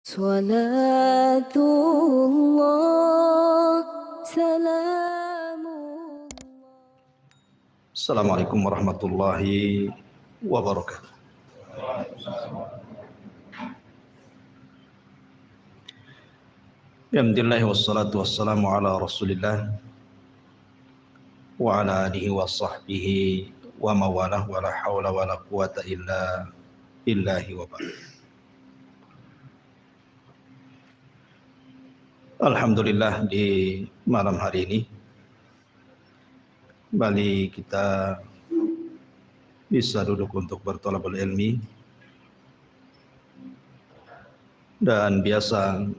صلاة الله سلام الله. Assalamualaikum warahmatullahi wabarakatuh. Alhamdulillah wassalatu wassalamu ala Rasulillah wa ala alihi wa sahbihi wa mawalah wa la hawla wa la quwata illa billahi wa ba'd. Alhamdulillah, di malam hari ini kembali kita bisa duduk untuk berthalabul ilmi, dan biasa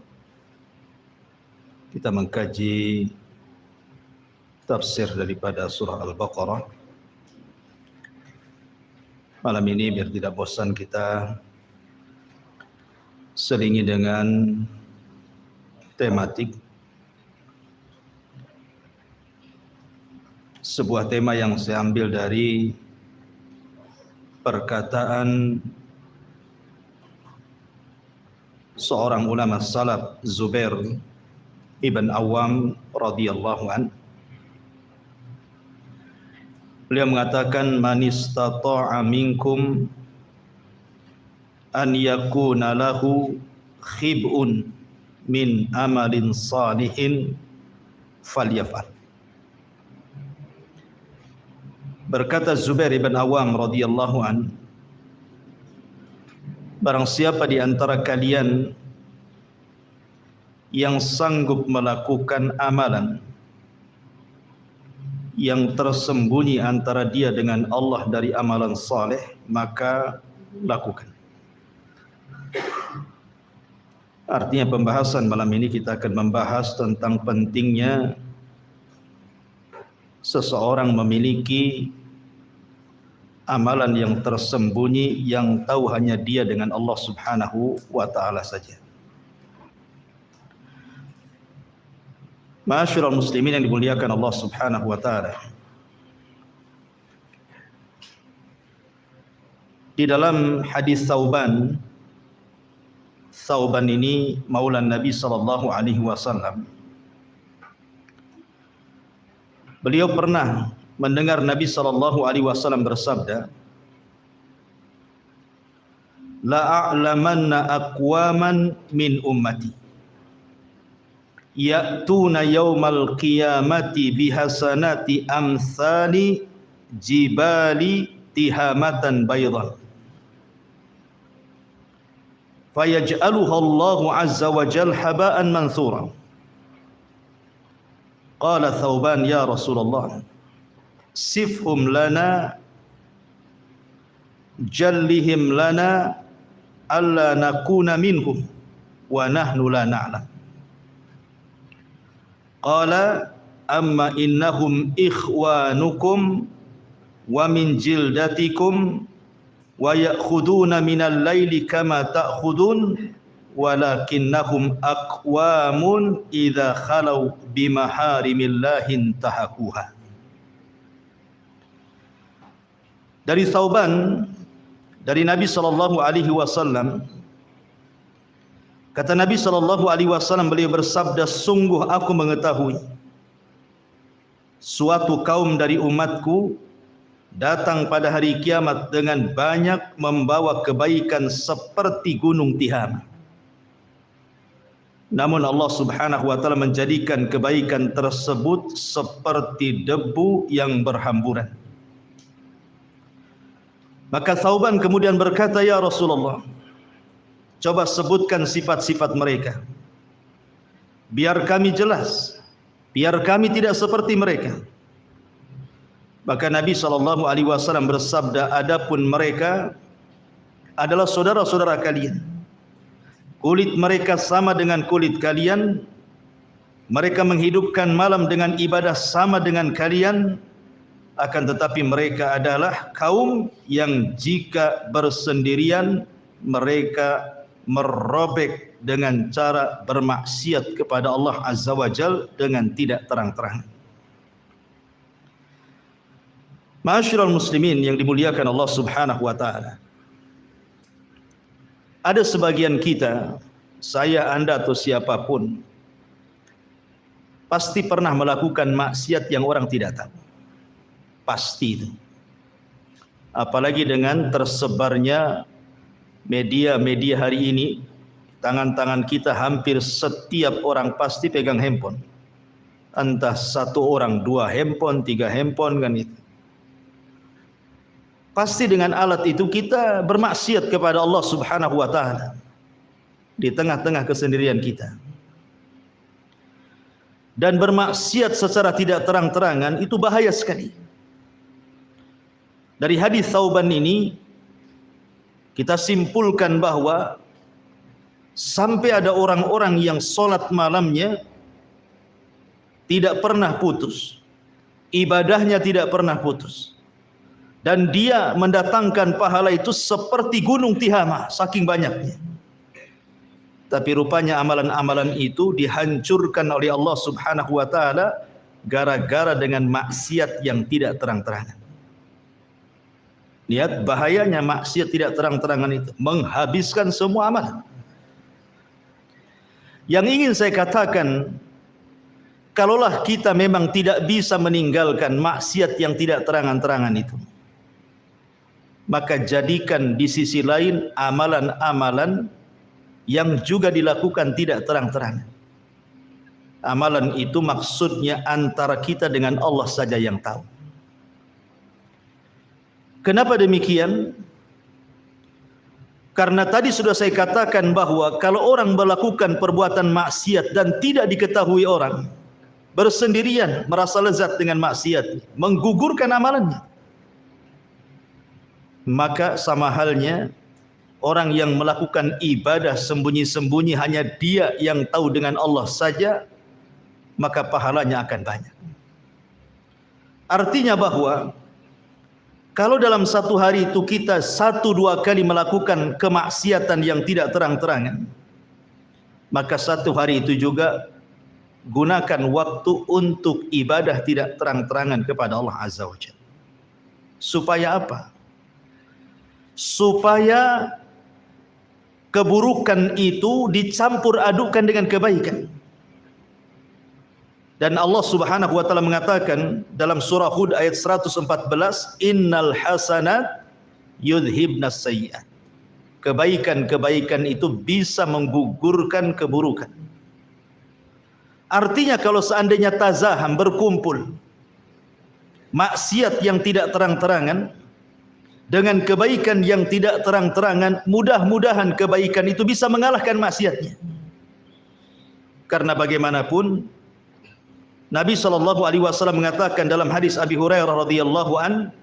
kita mengkaji tafsir daripada surah Al-Baqarah. Malam ini biar tidak bosan kita selingi dengan tematik, sebuah tema yang saya ambil dari perkataan seorang ulama salaf, Zubair ibn Awam radhiyallahu an. Beliau mengatakan, man istata'a minkum an yakuna lahu khib'un min amalin salihin falyaf'al. Berkata Zubair ibn Awam radhiyallahu an, barang siapa di antara kalian yang sanggup melakukan amalan yang tersembunyi antara dia dengan Allah dari amalan saleh, maka lakukan. Artinya pembahasan malam ini kita akan membahas tentang pentingnya seseorang memiliki amalan yang tersembunyi yang tahu hanya dia dengan Allah Subhanahu wa taala saja. Ma'asyiral muslimin yang dimuliakan Allah Subhanahu wa taala. Di dalam hadis Thauban ini maulan Nabi sallallahu alaihi wasallam, beliau pernah mendengar Nabi sallallahu alaihi wasallam bersabda, la a'lamanna aqwaman min ummati ya'tuna yaumal qiyamati bihasanati amsali jibali tihamatan baydan fayaj'aluha Allahu azza wa jalla haba'an mansura. Qala Thauban, ya Rasulullah, sifhum lana jallihim lana alla nakuna minhum wa nahnu la na'lam. Qala amma innahum ikhwanukum wa min jildatikum wa ya'khuduna minal laili kama ta'khudun walakinnahum aqwamun idza khalau bimaharimillahi intahakuha. Dari Thauban, dari Nabi sallallahu alaihi wasallam, kata Nabi sallallahu alaihi wasallam, beliau bersabda, sungguh aku mengetahui suatu kaum dari umatku datang pada hari kiamat dengan banyak membawa kebaikan seperti gunung Tihama. Namun Allah Subhanahu wa taala menjadikan kebaikan tersebut seperti debu yang berhamburan. Maka Thauban kemudian berkata, ya Rasulullah, coba sebutkan sifat-sifat mereka, biar kami jelas, biar kami tidak seperti mereka. Maka Nabi SAW bersabda, adapun mereka adalah saudara-saudara kalian, kulit mereka sama dengan kulit kalian, mereka menghidupkan malam dengan ibadah sama dengan kalian, akan tetapi mereka adalah kaum yang jika bersendirian mereka merobek dengan cara bermaksiat kepada Allah Azza wa Jal dengan tidak terang-terang. Ma'asyiral muslimin yang dimuliakan Allah Subhanahu wa taala. Ada sebagian kita saya, Anda atau siapapun pasti pernah melakukan maksiat yang orang tidak tahu. Pasti itu. Apalagi dengan tersebarnya media-media hari ini, tangan-tangan kita hampir setiap orang pasti pegang handphone. Entah satu orang, 2 handphone, 3 handphone kan itu. Pasti dengan alat itu kita bermaksiat kepada Allah Subhanahu wa taala di tengah-tengah kesendirian kita. Dan bermaksiat secara tidak terang-terangan itu bahaya sekali. Dari hadis Thauban ini kita simpulkan bahwa sampai ada orang-orang yang sholat malamnya tidak pernah putus, ibadahnya tidak pernah putus, dan dia mendatangkan pahala itu seperti gunung Tihama, saking banyaknya. Tapi rupanya amalan-amalan itu dihancurkan oleh Allah Subhanahu wa taala gara-gara dengan maksiat yang tidak terang-terangan. Lihat bahayanya maksiat tidak terang-terangan itu, menghabiskan semua amalan. Yang ingin saya katakan, kalaulah kita memang tidak bisa meninggalkan maksiat yang tidak terang-terangan itu, maka jadikan di sisi lain amalan-amalan yang juga dilakukan tidak terang-terangan. Amalan itu maksudnya antara kita dengan Allah saja yang tahu. Kenapa demikian? Karena tadi sudah saya katakan bahwa kalau orang melakukan perbuatan maksiat dan tidak diketahui orang, bersendirian merasa lezat dengan maksiat, menggugurkan amalannya, maka sama halnya orang yang melakukan ibadah sembunyi-sembunyi, hanya dia yang tahu dengan Allah saja, maka pahalanya akan banyak. Artinya bahwa kalau dalam satu hari itu kita 1-2 kali melakukan kemaksiatan yang tidak terang-terangan, maka satu hari itu juga gunakan waktu untuk ibadah tidak terang-terangan kepada Allah Azza wa Jalla. Supaya apa? Supaya keburukan itu dicampur adukkan dengan kebaikan. Dan Allah Subhanahu wa taala mengatakan dalam surah Hud ayat 114, innal hasanat yudhibnas sayyi'at. Kebaikan-kebaikan itu bisa menggugurkan keburukan. Artinya kalau seandainya tazaham, berkumpul maksiat yang tidak terang-terangan dengan kebaikan yang tidak terang-terangan, mudah-mudahan kebaikan itu bisa mengalahkan maksiatnya. Karena bagaimanapun Nabi SAW mengatakan dalam hadis Abi Hurairah radhiyallahu an,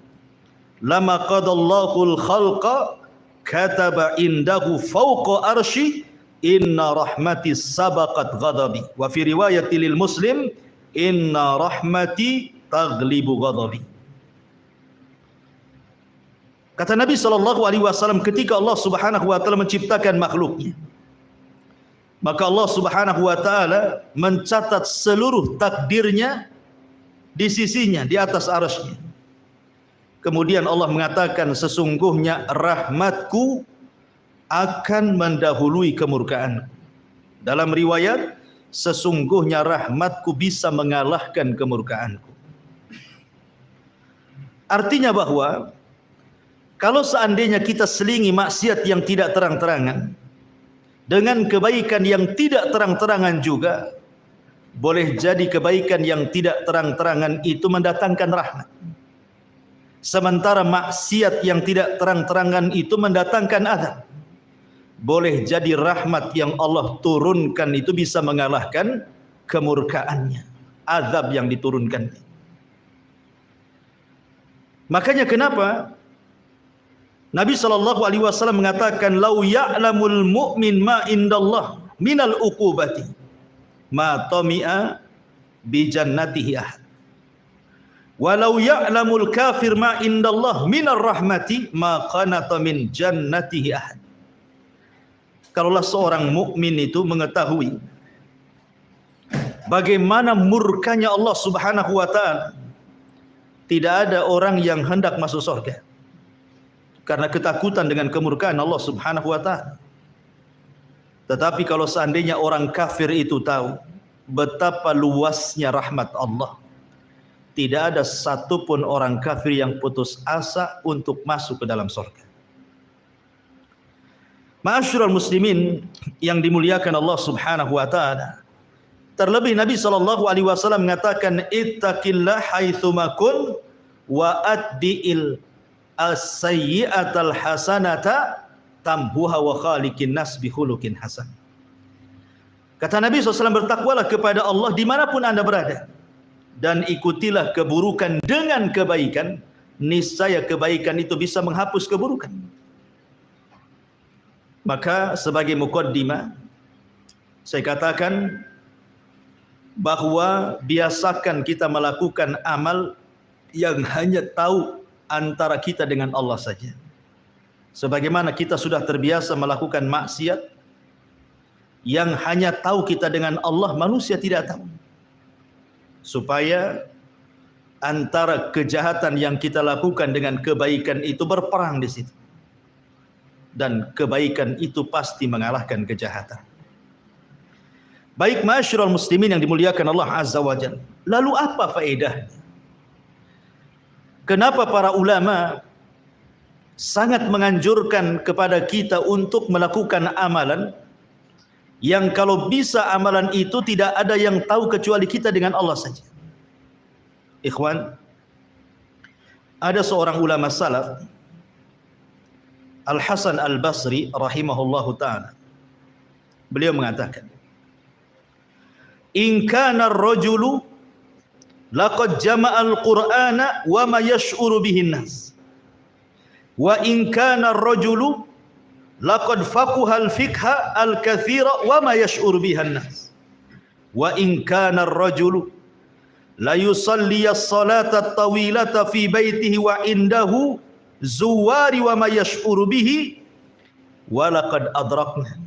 lama qadallahu al-khalqa kataba indahu fawqa arsy inna rahmati sabaqat ghadabi, wa fi riwayati lil Muslim inna rahmati taghlibu ghadabi. Kata Nabi SAW, ketika Allah Subhanahu wa taala menciptakan makhluknya, maka Allah Subhanahu wa taala mencatat seluruh takdirnya di sisinya, di atas arsy-Nya. Kemudian Allah mengatakan, sesungguhnya rahmatku akan mendahului kemurkaanku. Dalam riwayat, sesungguhnya rahmatku bisa mengalahkan kemurkaanku. Artinya bahwa kalau seandainya kita selingi maksiat yang tidak terang-terangan dengan kebaikan yang tidak terang-terangan juga, boleh jadi kebaikan yang tidak terang-terangan itu mendatangkan rahmat, sementara maksiat yang tidak terang-terangan itu mendatangkan azab. Boleh jadi rahmat yang Allah turunkan itu bisa mengalahkan kemurkaannya, azab yang diturunkan. Makanya kenapa Nabi SAW mengatakan, lau ya'lamul mu'min ma indallah minal uqubati ma tami'a bi jannatihi ahad, walau ya'lamul kafir ma indallah minar rahmati ma qanata min jannatihi ahad. Kalaulah seorang mukmin itu mengetahui bagaimana murkanya Allah Subhanahu wa taala, tidak ada orang yang hendak masuk surga karena ketakutan dengan kemurkaan Allah Subhanahu wa taala. Tetapi kalau seandainya orang kafir itu tahu betapa luasnya rahmat Allah, tidak ada satupun orang kafir yang putus asa untuk masuk ke dalam surga. Ma'asyiral muslimin yang dimuliakan Allah Subhanahu wa taala. Terlebih Nabi SAW mengatakan, ittaqillah haitsuma kun wa addi'il as-sayyi'atal hasanata tamhuha wa khaliqin nas bi khuluqin hasan. Kata Nabi SAW, bertakwalah kepada Allah dimanapun anda berada, dan ikutilah keburukan dengan kebaikan, niscaya kebaikan itu bisa menghapus keburukan. Maka sebagai muqaddimah, saya katakan bahwa biasakan kita melakukan amal yang hanya tahu antara kita dengan Allah saja. Sebagaimana kita sudah terbiasa melakukan maksiat yang hanya tahu kita dengan Allah, manusia tidak tahu. Supaya antara kejahatan yang kita lakukan dengan kebaikan itu berperang di situ. Dan kebaikan itu pasti mengalahkan kejahatan. Baik ma'asyiral muslimin yang dimuliakan Allah Azza wa Jalla. Lalu apa faedahnya? Kenapa para ulama sangat menganjurkan kepada kita untuk melakukan amalan yang kalau bisa amalan itu tidak ada yang tahu kecuali kita dengan Allah saja? Ikhwan, ada seorang ulama salaf, Al-Hasan Al-Basri rahimahullahu ta'ala. Beliau mengatakan, in kana ar-rajulu laqad jama'a al-Qur'ana wa ma yash'uru bihi an-nas, wa in kana ar-rajulu laqad faqaha al-fiqha al-katsira wa ma yash'uru bihi an-nas, wa in kana ar-rajulu la yusalli as-salata at-tawilata fi baitihi wa indahu zuwari wa ma yash'uru bihi, wa laqad adrakna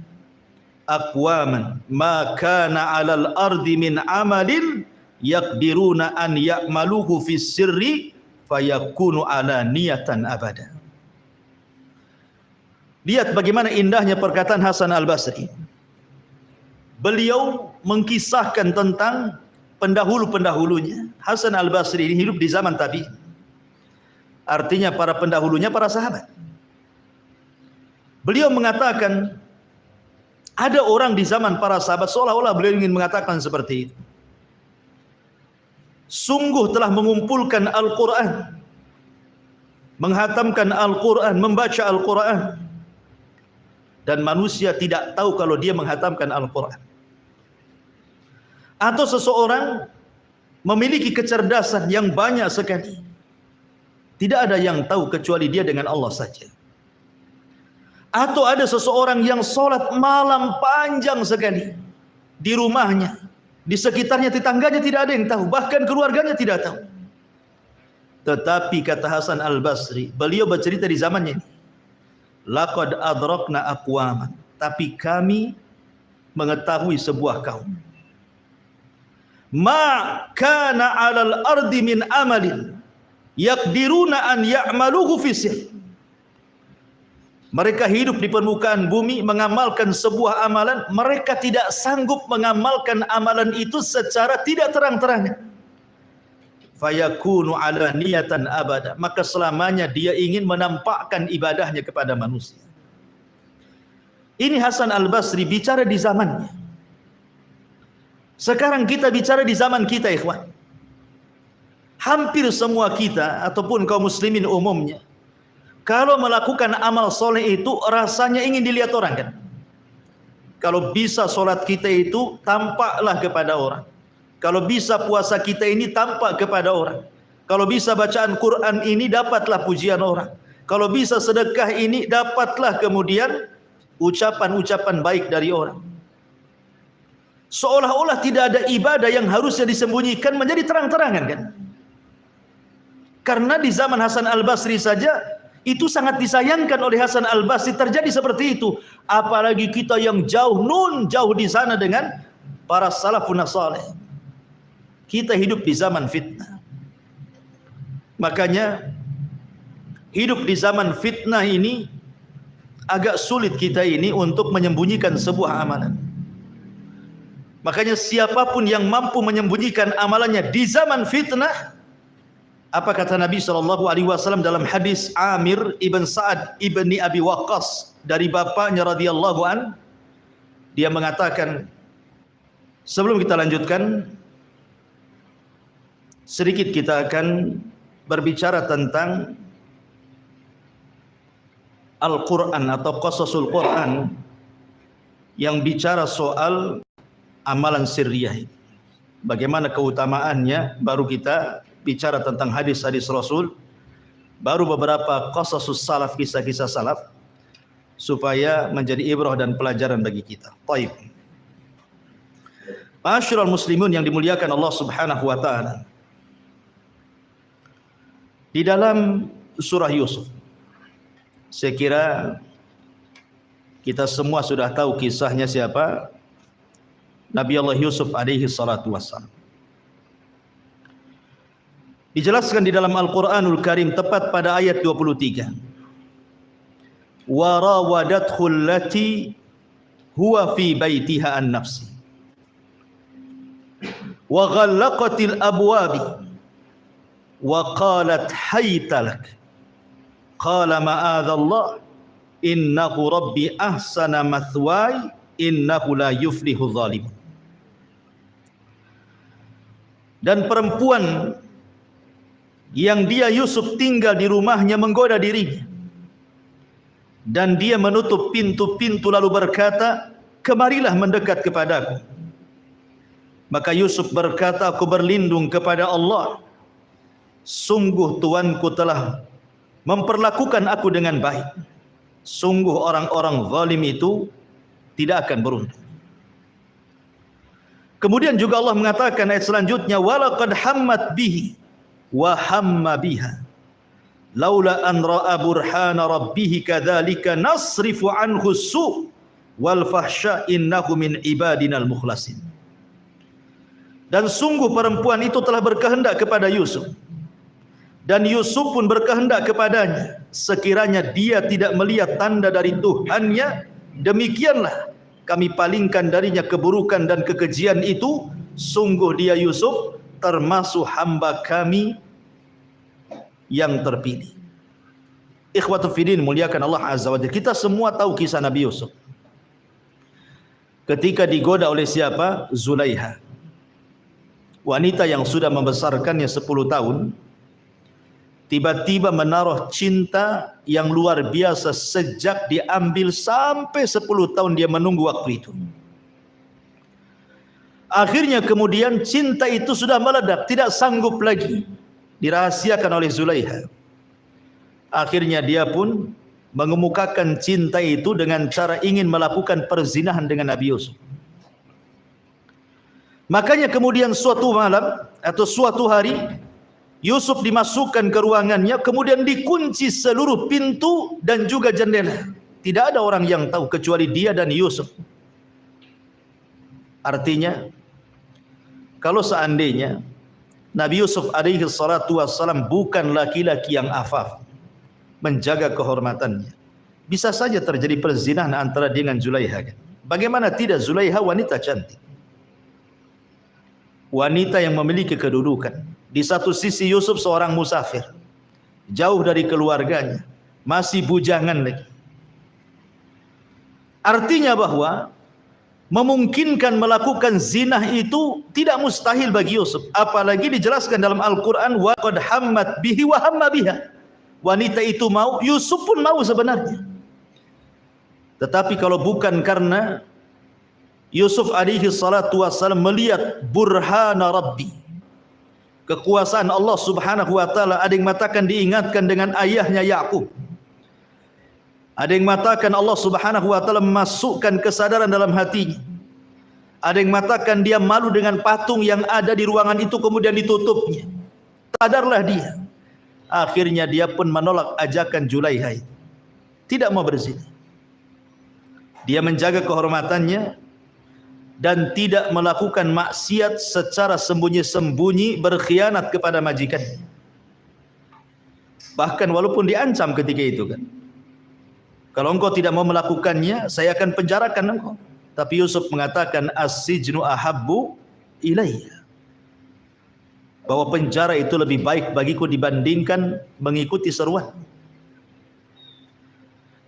aqwaman ma kana 'alal ardi min amalin yaqdiruna an ya'maluhu fi sirri fayakunu 'alaniyatan abada. Lihat bagaimana indahnya perkataan Hasan Al-Basri. Beliau mengkisahkan tentang pendahulu-pendahulunya. Hasan Al-Basri ini hidup di zaman tabi'in. Artinya para pendahulunya para sahabat. Beliau mengatakan ada orang di zaman para sahabat, seolah-olah beliau ingin mengatakan seperti itu. Sungguh telah mengumpulkan Al-Quran, menghatamkan Al-Quran, membaca Al-Quran, dan manusia tidak tahu kalau dia menghatamkan Al-Quran. Atau seseorang memiliki kecerdasan yang banyak sekali, tidak ada yang tahu kecuali dia dengan Allah saja. Atau ada seseorang yang sholat malam panjang sekali di rumahnya, di sekitarnya, tetangganya tidak ada yang tahu, bahkan keluarganya tidak tahu. Tetapi kata Hasan Al-Basri, beliau bercerita di zamannya ini, laqad adrakna aqwaman, tapi kami mengetahui sebuah kaum, ma kana 'alal ardi min amalin yaqdiruna an ya'maluhu fi sir. Mereka hidup di permukaan bumi mengamalkan sebuah amalan, mereka tidak sanggup mengamalkan amalan itu secara tidak terang-terangan. Fayakunu 'alaniyatan abada, maka selamanya dia ingin menampakkan ibadahnya kepada manusia. Ini Hasan Al-Basri bicara di zamannya. Sekarang kita bicara di zaman kita, ikhwan. Hampir semua kita ataupun kaum muslimin umumnya, kalau melakukan amal soleh itu rasanya ingin dilihat orang, kan? Kalau bisa solat kita itu tampaklah kepada orang. Kalau bisa puasa kita ini tampak kepada orang. Kalau bisa bacaan Quran ini dapatlah pujian orang. Kalau bisa sedekah ini dapatlah kemudian ucapan-ucapan baik dari orang. Seolah-olah tidak ada ibadah yang harusnya disembunyikan menjadi terang-terangan, kan? Karena di zaman Hasan Al-Basri saja itu sangat disayangkan oleh Hasan Al-Basri terjadi seperti itu. Apalagi kita yang jauh di sana dengan para salafun saleh. Kita hidup di zaman fitnah. Makanya hidup di zaman fitnah ini agak sulit kita ini untuk menyembunyikan sebuah amalan. Makanya siapapun yang mampu menyembunyikan amalannya di zaman fitnah, apa kata Nabi SAW dalam hadis Amir ibn Sa'ad ibni Abi Waqqas dari bapaknya radhiyallahu an, dia mengatakan, sebelum kita lanjutkan, sedikit kita akan berbicara tentang Al-Quran atau Qasasul Quran yang bicara soal amalan sirriyah. Bagaimana keutamaannya, baru kita bicara tentang hadis-hadis Rasul, baru beberapa qasasus salaf, kisah-kisah salaf, supaya menjadi ibrah dan pelajaran bagi kita. Baik. Ma'asyiral muslimun yang dimuliakan Allah Subhanahu wa taala. Di dalam surah Yusuf, saya kira kita semua sudah tahu kisahnya siapa? Nabi Allah Yusuf alaihi salatu wassalam. Dijelaskan di dalam Al-Quranul Karim tepat pada ayat 23. Wa rawadathu allati huwa fi baitiha an nafsi wa ghallaqatil abwabi wa qalat hayta lak qala ma'adzallah innahu rabbi ahsana mathwaya innahu la yuflihu zalimun. Dan perempuan yang dia Yusuf tinggal di rumahnya menggoda dirinya, dan dia menutup pintu-pintu lalu berkata, kemarilah mendekat kepadaku. Maka Yusuf berkata, aku berlindung kepada Allah, sungguh Tuanku telah memperlakukan aku dengan baik. Sungguh orang-orang zalim itu tidak akan beruntung. Kemudian juga Allah mengatakan ayat selanjutnya, walaqad hammat bihi wa hamma biha laula an ra'a burhana rabbih kadzalika nasrifu anhu su' wal fahsya innahu min ibadinal mukhlasin. Dan sungguh perempuan itu telah berkehendak kepada Yusuf, dan Yusuf pun berkehendak kepadanya, sekiranya dia tidak melihat tanda dari Tuhannya, demikianlah kami palingkan darinya keburukan dan kekejian itu. Sungguh dia Yusuf termasuk hamba kami yang terpilih. Ikhwatul fiddin, muliakan Allah Azza wa Jalla. Kita semua tahu kisah Nabi Yusuf ketika digoda oleh siapa? Zulaiha, wanita yang sudah membesarkannya 10 tahun, tiba-tiba menaruh cinta yang luar biasa sejak diambil sampai 10 tahun dia menunggu waktu itu. Akhirnya kemudian cinta itu sudah meledak, tidak sanggup lagi dirahasiakan oleh Zulaiha. Akhirnya dia pun mengemukakan cinta itu dengan cara ingin melakukan perzinahan dengan Nabi Yusuf. Makanya kemudian suatu malam atau suatu hari Yusuf dimasukkan ke ruangannya, kemudian dikunci seluruh pintu dan juga jendela. Tidak ada orang yang tahu kecuali dia dan Yusuf. Artinya, kalau seandainya Nabi Yusuf alaihi salatu wassalam bukan laki-laki yang afaf, menjaga kehormatannya, bisa saja terjadi perzinahan antara dia dengan Zulaiha. Bagaimana tidak? Zulaiha wanita cantik, wanita yang memiliki kedudukan. Di satu sisi Yusuf seorang musafir, jauh dari keluarganya, masih bujangan lagi. Artinya bahwa memungkinkan melakukan zina itu tidak mustahil bagi Yusuf. Apalagi dijelaskan dalam Al-Quran, wa qad hammat bihi wa hamma biha. Wanita itu mau, Yusuf pun mau sebenarnya. Tetapi kalau bukan karena Yusuf alaihi salatu wassalam melihat burhana rabbi, kekuasaan Allah Subhanahu wa taala, ada yang mengatakan diingatkan dengan ayahnya Yakub. Ada yang mengatakan Allah Subhanahu wa taala memasukkan kesadaran dalam hatinya. Ada yang mengatakan dia malu dengan patung yang ada di ruangan itu kemudian ditutupnya. Sadarlah dia. Akhirnya dia pun menolak ajakan Zulaiha itu. Tidak mau berzina. Dia menjaga kehormatannya dan tidak melakukan maksiat secara sembunyi-sembunyi, berkhianat kepada majikannya. Bahkan walaupun diancam ketika itu kan. Kalau engkau tidak mau melakukannya, saya akan penjarakan engkau. Tapi Yusuf mengatakan, as-sijnu ahabbu ilayya. Bahwa penjara itu lebih baik bagiku dibandingkan mengikuti seruan.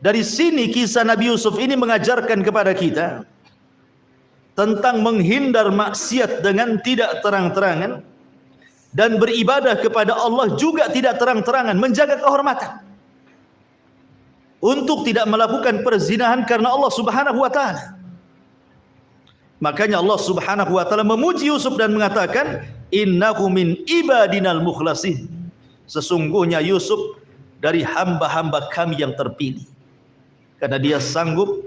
Dari sini kisah Nabi Yusuf ini mengajarkan kepada kita tentang menghindar maksiat dengan tidak terang-terangan dan beribadah kepada Allah juga tidak terang-terangan, menjaga kehormatan. Untuk tidak melakukan perzinahan karena Allah Subhanahu wa taala. Makanya Allah Subhanahu wa taala memuji Yusuf dan mengatakan, innahu min ibadinal mukhlasin. Sesungguhnya Yusuf dari hamba-hamba kami yang terpilih. Karena dia sanggup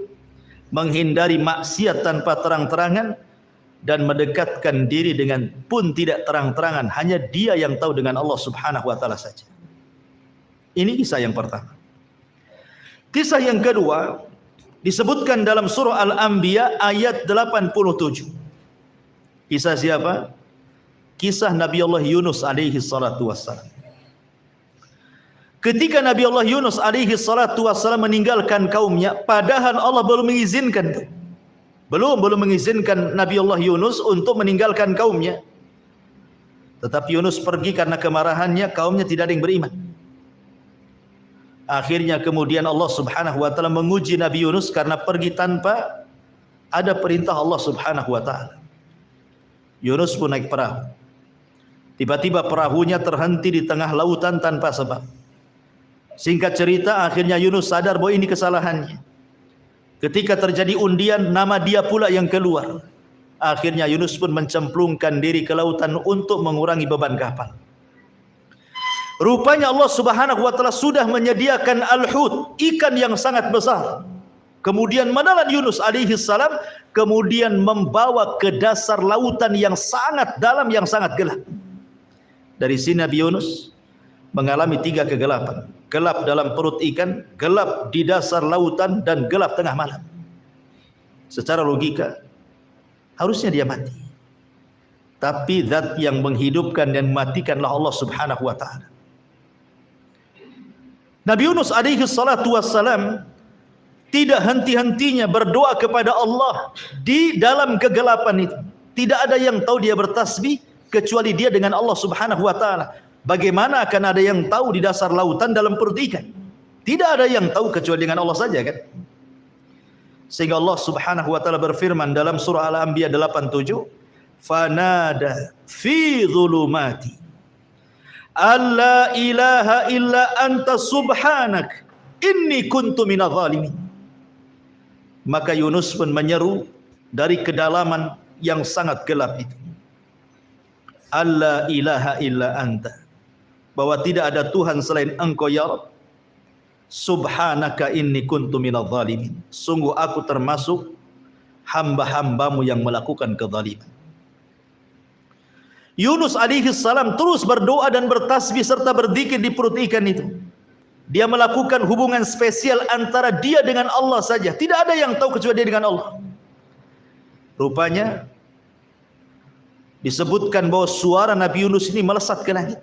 menghindari maksiat tanpa terang-terangan dan mendekatkan diri dengan pun tidak terang-terangan, hanya dia yang tahu dengan Allah Subhanahu wa taala saja. Ini kisah yang pertama. Kisah yang kedua disebutkan dalam surah Al-Anbiya ayat 87. Kisah siapa? Kisah Nabi Allah Yunus alaihi salatu wassalam. Ketika Nabi Allah Yunus alaihi salatu wassalam meninggalkan kaumnya, padahal Allah belum mengizinkan. Belum mengizinkan Nabi Allah Yunus untuk meninggalkan kaumnya. Tetapi Yunus pergi karena kemarahannya, kaumnya tidak ada yang beriman. Akhirnya kemudian Allah Subhanahu wa taala menguji Nabi Yunus karena pergi tanpa ada perintah Allah Subhanahu wa taala. Yunus pun naik perahu. Tiba-tiba perahunya terhenti di tengah lautan tanpa sebab. Singkat cerita, akhirnya Yunus sadar bahwa ini kesalahannya. Ketika terjadi undian, nama dia pula yang keluar. Akhirnya Yunus pun mencemplungkan diri ke lautan untuk mengurangi beban kapal. Rupanya Allah Subhanahu wa taala sudah menyediakan al-hut, ikan yang sangat besar. Kemudian menelan Yunus alaihi salam, kemudian membawa ke dasar lautan yang sangat dalam, yang sangat gelap. Dari sini Nabi Yunus mengalami 3 kegelapan. Gelap dalam perut ikan, gelap di dasar lautan, dan gelap tengah malam. Secara logika harusnya dia mati. Tapi zat yang menghidupkan dan mematikanlah Allah Subhanahu wa taala. Nabi Yunus alaihi salatu wassalam tidak henti-hentinya berdoa kepada Allah di dalam kegelapan itu. Tidak ada yang tahu dia bertasbih kecuali dia dengan Allah Subhanahu wa taala. Bagaimana akan ada yang tahu di dasar lautan dalam perut ikan? Tidak ada yang tahu kecuali dengan Allah saja, kan? Sehingga Allah Subhanahu wa taala berfirman dalam surah Al-Anbiya 87, "Fanada fi dhulumati alla ilaha illa anta subhanak inni kuntu minadh dhalimin." Maka Yunus pun menyeru dari kedalaman yang sangat gelap itu, alla ilaha illa anta, bahwa tidak ada Tuhan selain Engkau ya Rabb. Subhanaka inni kuntu minadh dhalimin. Sungguh aku termasuk hamba-hambamu yang melakukan kezaliman. Yunus alaihi salam terus berdoa dan bertasbih serta berzikir di perut ikan itu. Dia melakukan hubungan spesial antara dia dengan Allah saja. Tidak ada yang tahu kecuali dia dengan Allah. Rupanya disebutkan bahwa suara Nabi Yunus ini melesat ke langit.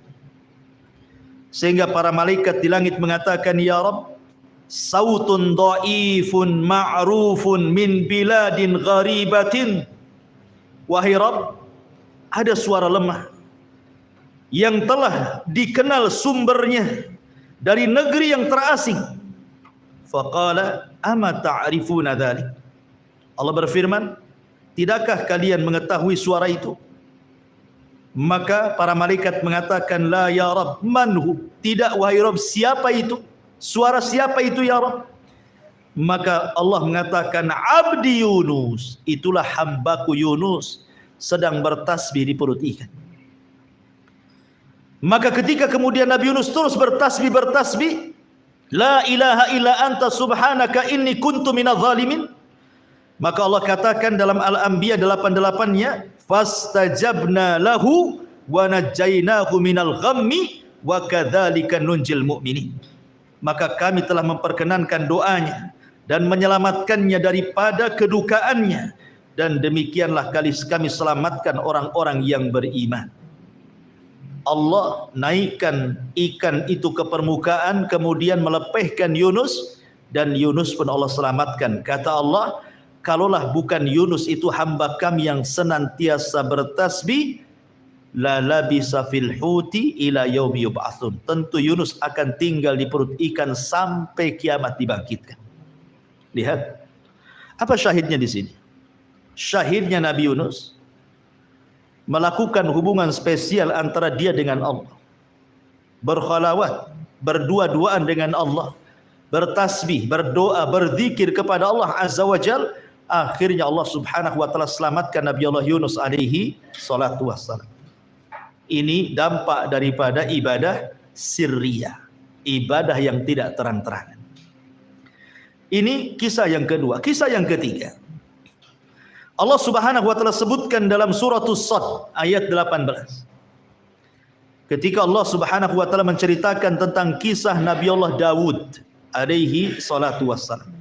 Sehingga para malaikat di langit mengatakan, ya Rabb, sautun dhaifun ma'rufun min biladin gharibatin. Wahai Rabb, ada suara lemah yang telah dikenal sumbernya dari negeri yang terasing. Faqala ama ta'rifuna dzalik. Allah berfirman, tidakkah kalian mengetahui suara itu? Maka para malaikat mengatakan, la ya Rabb, manhu? Tidak wahai Rabb, siapa itu? Suara siapa itu ya Rabb? Maka Allah mengatakan, abdi Yunus, itulah hambaku Yunus sedang bertasbih di perut ikan. Maka ketika kemudian Nabi Yunus terus bertasbih, la ilaha illa anta subhanaka inni kuntu minadh dhalimin, maka Allah katakan dalam Al-Anbiya 88-nya, fastajabna lahu wa najjaynahu minal ghammi wa kadzalika nunjil mu'minin. Maka kami telah memperkenankan doanya dan menyelamatkannya daripada kedukaannya, dan demikianlah kami selamatkan orang-orang yang beriman. Allah naikkan ikan itu ke permukaan, kemudian melepehkan Yunus dan Yunus pun Allah selamatkan. Kata Allah, kalaulah bukan Yunus itu hamba kami yang senantiasa bertasbih, la labisa fil huti ila yaumi yub'atsun. Tentu Yunus akan tinggal di perut ikan sampai kiamat dibangkitkan. Lihat, apa syahidnya di sini? Syahidnya Nabi Yunus melakukan hubungan spesial antara dia dengan Allah, berkhalawat, berdua-duaan dengan Allah, bertasbih, berdoa, berzikir kepada Allah Azza wa Jal. Akhirnya Allah Subhanahu wa taala selamatkan Nabi Allah Yunus alaihi salatu wassalam. Ini dampak daripada ibadah sirriyah, ibadah yang tidak terang-terangan. Ini kisah yang kedua. Kisah yang ketiga, Allah Subhanahu wa taala sebutkan dalam surah As-Sadd ayat 18. Ketika Allah Subhanahu wa taala menceritakan tentang kisah Nabi Allah Dawud alaihi salatu wassalam.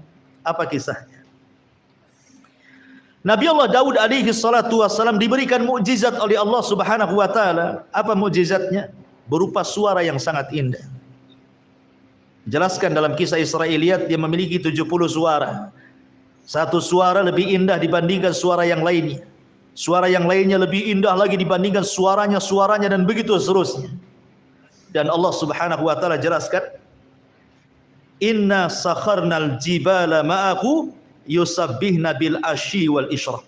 Apa kisahnya? Nabi Allah Daud alaihi salatu wassalam diberikan mukjizat oleh Allah Subhanahu wa taala. Apa mukjizatnya? Berupa suara yang sangat indah. Jelaskan dalam kisah Israiliyat, dia memiliki 70 suara. Satu suara lebih indah dibandingkan suara yang lainnya. Suara yang lainnya lebih indah lagi dibandingkan suaranya dan begitu seterusnya. Dan Allah Subhanahu wa taala jelaskan, inna sakharnal jibala ma'ahu yusabbihna bil asyi wal isyraq.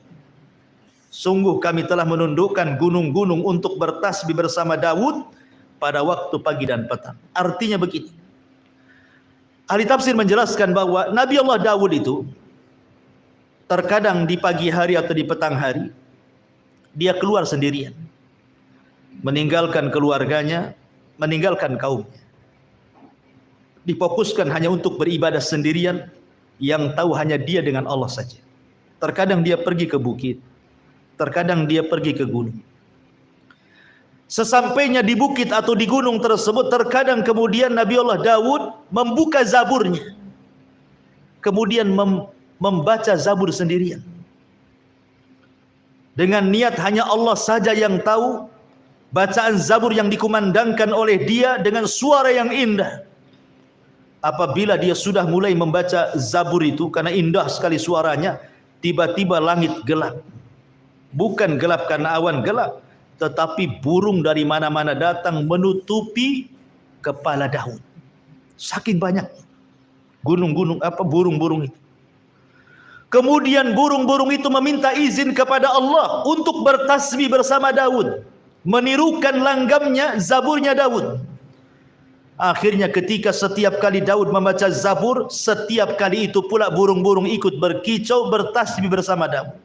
Sungguh kami telah menundukkan gunung-gunung untuk bertasbih bersama Daud pada waktu pagi dan petang. Artinya begini, ahli tafsir menjelaskan bahwa Nabi Allah Daud itu terkadang di pagi hari atau di petang hari dia keluar sendirian, meninggalkan keluarganya, meninggalkan kaumnya, difokuskan hanya untuk beribadah sendirian, yang tahu hanya dia dengan Allah saja. Terkadang dia pergi ke bukit, terkadang dia pergi ke gunung. Sesampainya di bukit atau di gunung tersebut, terkadang kemudian Nabi Allah Daud membuka zaburnya, kemudian membaca zabur sendirian, dengan niat hanya Allah saja yang tahu bacaan zabur yang dikumandangkan oleh dia dengan suara yang indah. Apabila dia sudah mulai membaca zabur itu, karena indah sekali suaranya, tiba-tiba langit gelap. Bukan gelap karena awan gelap, tetapi burung dari mana-mana datang menutupi kepala Daud. Saking banyak gunung-gunung burung-burung itu. Kemudian burung-burung itu meminta izin kepada Allah untuk bertasbih bersama Daud, menirukan langgamnya zaburnya Daud. Akhirnya ketika setiap kali Daud membaca zabur, setiap kali itu pula burung-burung ikut berkicau, bertasbih bersama Daud.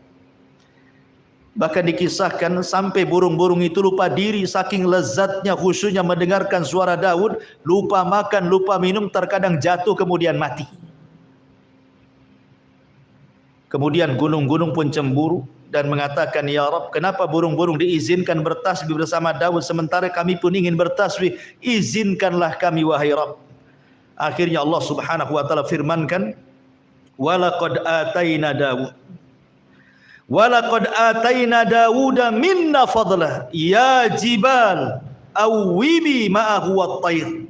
Bahkan dikisahkan sampai burung-burung itu lupa diri, saking lezatnya, khusyuknya mendengarkan suara Daud, lupa makan, lupa minum, terkadang jatuh kemudian mati. Kemudian gunung-gunung pun cemburu dan mengatakan, ya Rabb, kenapa burung-burung diizinkan bertasbih bersama Daud sementara kami pun ingin bertasbih? Izinkanlah kami wahai Rabb. Akhirnya Allah Subhanahu wa taala firmankan, walaqad ataina Daud Dawuda minna fadlah ya jibal awwibi ma'ahu wat-tayr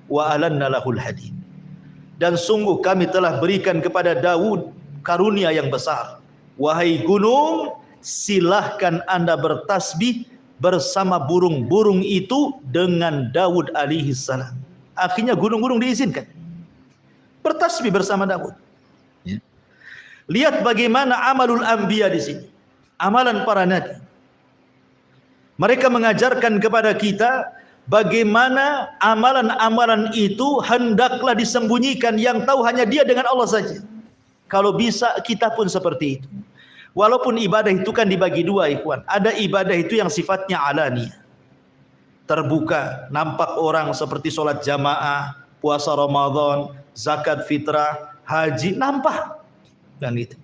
wa alanna lahul hadid. Dan sungguh kami telah berikan kepada Daud karunia yang besar. Wahai gunung, silahkan anda bertasbih bersama burung-burung itu dengan Daud alaihi salam. Akhirnya gunung-gunung diizinkan bertasbih bersama Daud. Ya. Lihat bagaimana amalul anbiya di sini, amalan para nabi. Mereka mengajarkan kepada kita bagaimana amalan-amalan itu hendaklah disembunyikan, yang tahu hanya dia dengan Allah saja. Kalau bisa kita pun seperti itu. Walaupun ibadah itu kan dibagi dua, ikhwan. Ada ibadah itu yang sifatnya alani, terbuka, nampak orang, seperti sholat jamaah, puasa Ramadan, zakat fitrah, haji, nampak. Dan itu.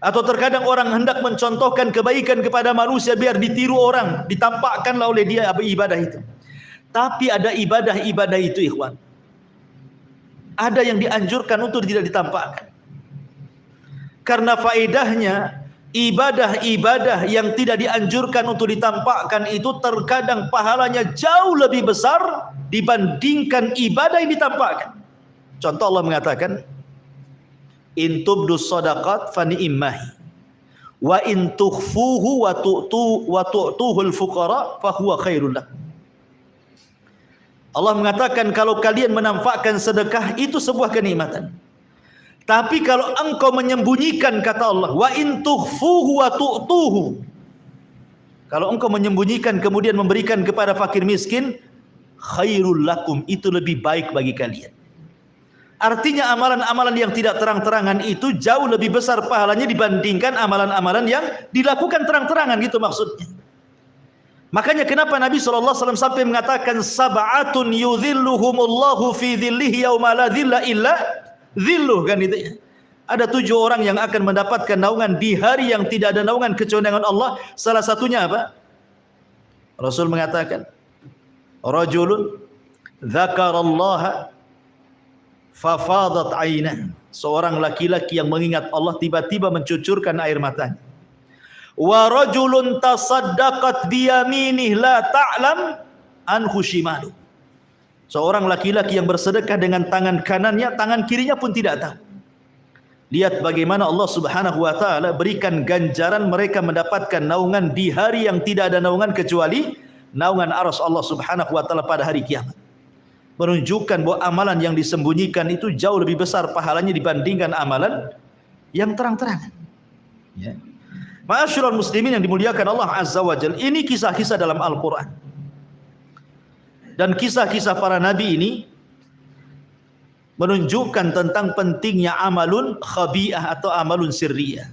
Atau terkadang orang hendak mencontohkan kebaikan kepada manusia biar ditiru orang, ditampakkanlah oleh dia ibadah itu. Tapi ada ibadah-ibadah itu, ikhwan, ada yang dianjurkan untuk tidak ditampakkan. Karena faedahnya ibadah-ibadah yang tidak dianjurkan untuk ditampakkan itu terkadang pahalanya jauh lebih besar dibandingkan ibadah yang ditampakkan. Contoh Allah mengatakan, in tubdus shadaqat fa ni'mahi wa in tukhfuhu wa tu'tuhul fuqara fa huwa khairul lakum. Allah mengatakan kalau kalian menampakkan sedekah itu sebuah kenikmatan. Tapi kalau engkau menyembunyikan, kata Allah, wa in tukhfuhu wa tu'tuhu, kalau engkau menyembunyikan kemudian memberikan kepada fakir miskin, khairul lakum, itu lebih baik bagi kalian. Artinya amalan-amalan yang tidak terang-terangan itu jauh lebih besar pahalanya dibandingkan amalan-amalan yang dilakukan terang-terangan, gitu maksudnya. Makanya kenapa Nabi SAW sampai mengatakan sab'atun yudhilluhumullahu fi dhillihi yauma la dhilla illa dhilluh, kan itu ya. Ada 7 orang yang akan mendapatkan naungan di hari yang tidak ada naungan kecuali dengan Allah. Salah satunya apa? Rasul mengatakan, rajulun dzakarallaha fafadat ainah, seorang laki-laki yang mengingat Allah tiba-tiba mencucurkan air matanya. Wa rajulun tasaddaqat biyaminih la ta'lam anhu shimalu, seorang laki-laki yang bersedekah dengan tangan kanannya, tangan kirinya pun tidak tahu. Lihat bagaimana Allah Subhanahu wa taala berikan ganjaran mereka mendapatkan naungan di hari yang tidak ada naungan kecuali naungan arsy Allah Subhanahu wa taala pada hari kiamat. Menunjukkan bahwa amalan yang disembunyikan itu jauh lebih besar pahalanya dibandingkan amalan yang terang-terangan. Ya. Ma'asyiral muslimin yang dimuliakan Allah Azza wa Jalla, ini kisah-kisah dalam Al-Quran. Dan kisah-kisah para nabi ini menunjukkan tentang pentingnya amalun khabi'ah atau amalun sirriyah.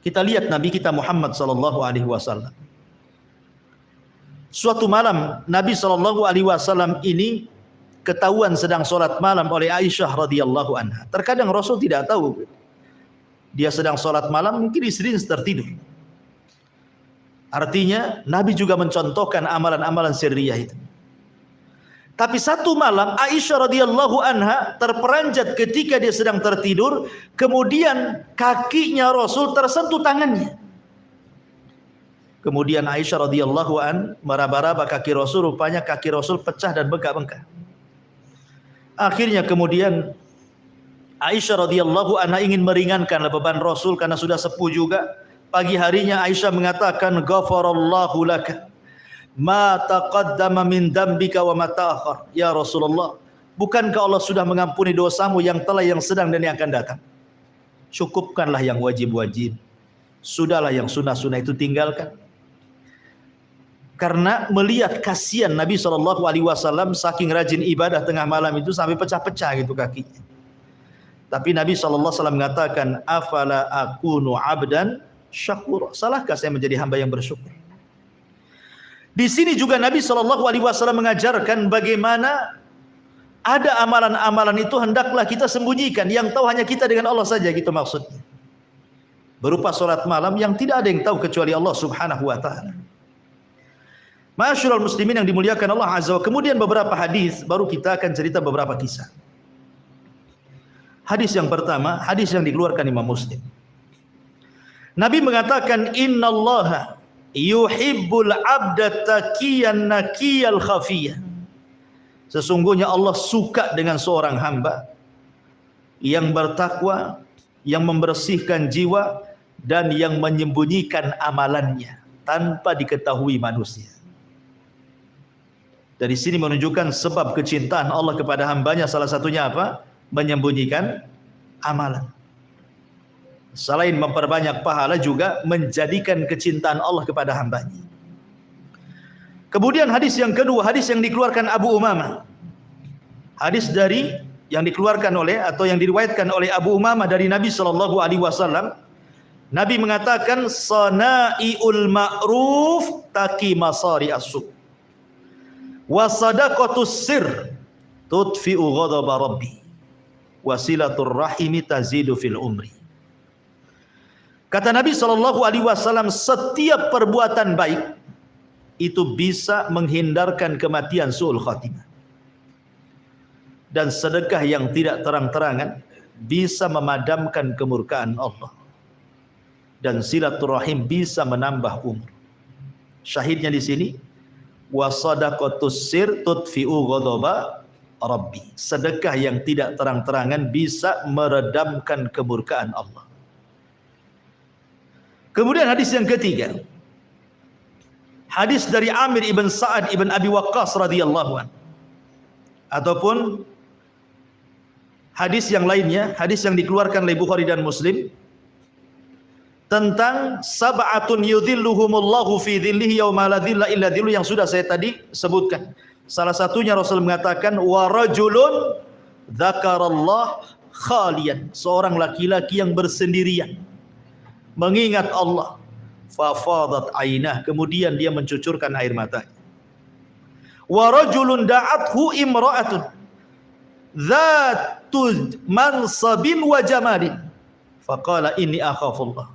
Kita lihat Nabi kita Muhammad sallallahu alaihi wasallam. Suatu malam Nabi sallallahu alaihi wasallam ini ketahuan sedang sholat malam oleh Aisyah radhiyallahu anha. Terkadang Rasul tidak tahu dia sedang sholat malam, mungkin istrinya tertidur. Artinya Nabi juga mencontohkan amalan-amalan sirriyah itu. Tapi satu malam Aisyah radhiyallahu anha terperanjat ketika dia sedang tertidur, kemudian kakinya Rasul tersentuh tangannya. Kemudian Aisyah radhiyallahu an meraba-raba kaki Rasul, rupanya kaki Rasul pecah dan bengkak-bengkak. Akhirnya kemudian Aisyah radhiyallahu anha ingin meringankan beban Rasul karena sudah sepuh juga. Pagi harinya Aisyah mengatakan, ghafarallahu laka ma taqaddama min dambika wa ma ta'akhkhar. Ya Rasulullah, bukankah Allah sudah mengampuni dosamu yang telah, yang sedang dan yang akan datang? Cukupkanlah yang wajib-wajib, sudahlah yang sunnah-sunnah itu tinggalkan. Karena melihat kasihan Nabi SAW saking rajin ibadah tengah malam itu sampai pecah-pecah gitu kakinya. Tapi Nabi SAW mengatakan, afala akunu abdan syakur, salahkah saya menjadi hamba yang bersyukur? Di sini juga Nabi SAW mengajarkan bagaimana ada amalan-amalan itu hendaklah kita sembunyikan, yang tahu hanya kita dengan Allah saja, gitu maksudnya. Berupa sholat malam yang tidak ada yang tahu kecuali Allah Subhanahu wa taala. Ma'asyiral muslimin yang dimuliakan Allah Azza wa Jalla. Kemudian beberapa hadis, baru kita akan cerita beberapa kisah. Hadis yang pertama, hadis yang dikeluarkan Imam Muslim. Nabi mengatakan, innallaha yuhibbul abda taqiyan naqiyal khafiyah. Sesungguhnya Allah suka dengan seorang hamba yang bertakwa, yang membersihkan jiwa, dan yang menyembunyikan amalannya tanpa diketahui manusia. Dari sini menunjukkan sebab kecintaan Allah kepada hambanya, salah satunya apa? Menyembunyikan amalan. Selain memperbanyak pahala, juga menjadikan kecintaan Allah kepada hambanya. Kemudian hadis yang kedua, hadis yang dikeluarkan Abu Umamah. Hadis dari yang dikeluarkan oleh atau yang diriwayatkan oleh Abu Umamah dari Nabi SAW. Nabi mengatakan, sana'iul ma'ruf taqi masari as-su' wa sadaqatus sir tudfi'u ghadaba rabbi wasilatur rahimi tazidu fil umri. Kata Nabi SAW, setiap perbuatan baik itu bisa menghindarkan kematian su'ul khatimah, dan sedekah yang tidak terang-terangan bisa memadamkan kemurkaan Allah, dan silaturahim bisa menambah umur. Syahidnya di sini, wa sadaqatus sir tudfi'u ghadaba Rabbi. Sedekah yang tidak terang-terangan bisa meredamkan kemurkaan Allah. Kemudian hadis yang ketiga, hadis dari Amir ibn Sa'ad ibn Abi Waqqas radhiyallahu anhu, ataupun hadis yang lainnya, hadis yang dikeluarkan oleh Bukhari dan Muslim tentang sab'atun yudhilluhumullahu fi dhillihi yauma la dhilla illa dhillu, yang sudah saya tadi sebutkan. Salah satunya Rasul mengatakan wa rajulun dzakarallah khalian, seorang laki-laki yang bersendirian mengingat Allah, fa fadat ainah, kemudian dia mencucurkan air matanya. Wa rajulun da'athu imra'atun dzatu mansabin wa jamalin faqala inni akhafullah,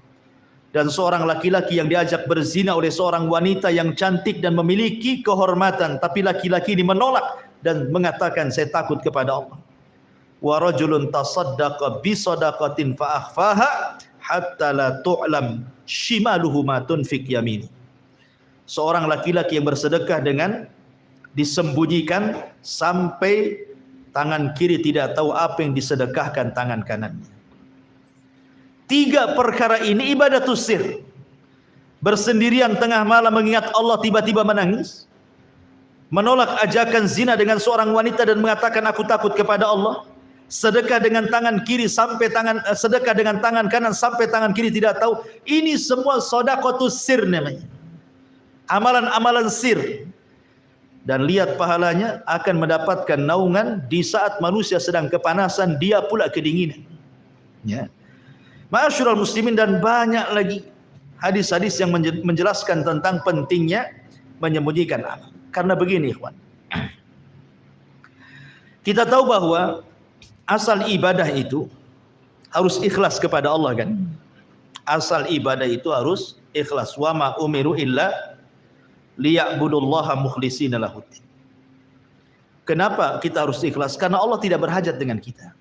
dan seorang laki-laki yang diajak berzina oleh seorang wanita yang cantik dan memiliki kehormatan, tapi laki-laki ini menolak dan mengatakan saya takut kepada Allah. Wa rajulun tasaddaqa bi sadaqatin fa akhfaha hatta la tu'lam shimaluhu ma tunfik yamini, seorang laki-laki yang bersedekah dengan disembunyikan sampai tangan kiri tidak tahu apa yang disedekahkan tangan kanannya. Tiga perkara ini ibadatus sir. Bersendirian tengah malam mengingat Allah, tiba-tiba menangis, menolak ajakan zina dengan seorang wanita dan mengatakan aku takut kepada Allah, sedekah dengan tangan kiri sampai sedekah dengan tangan kanan sampai tangan kiri tidak tahu. Ini semua sedekahtus sir namanya, amalan-amalan sir. Dan lihat pahalanya akan mendapatkan naungan di saat manusia sedang kepanasan, dia pula kedinginan. Ya. Ma'asyiral muslimin, dan banyak lagi hadis-hadis yang menjelaskan tentang pentingnya menyembunyikan amal. Karena begini ikhwan, kita tahu bahwa asal ibadah itu harus ikhlas kepada Allah kan? Asal ibadah itu harus ikhlas. Wa ma umiru illa liya'budullaha mukhlishina lahuddin. Kenapa kita harus ikhlas? Karena Allah tidak berhajat dengan kita.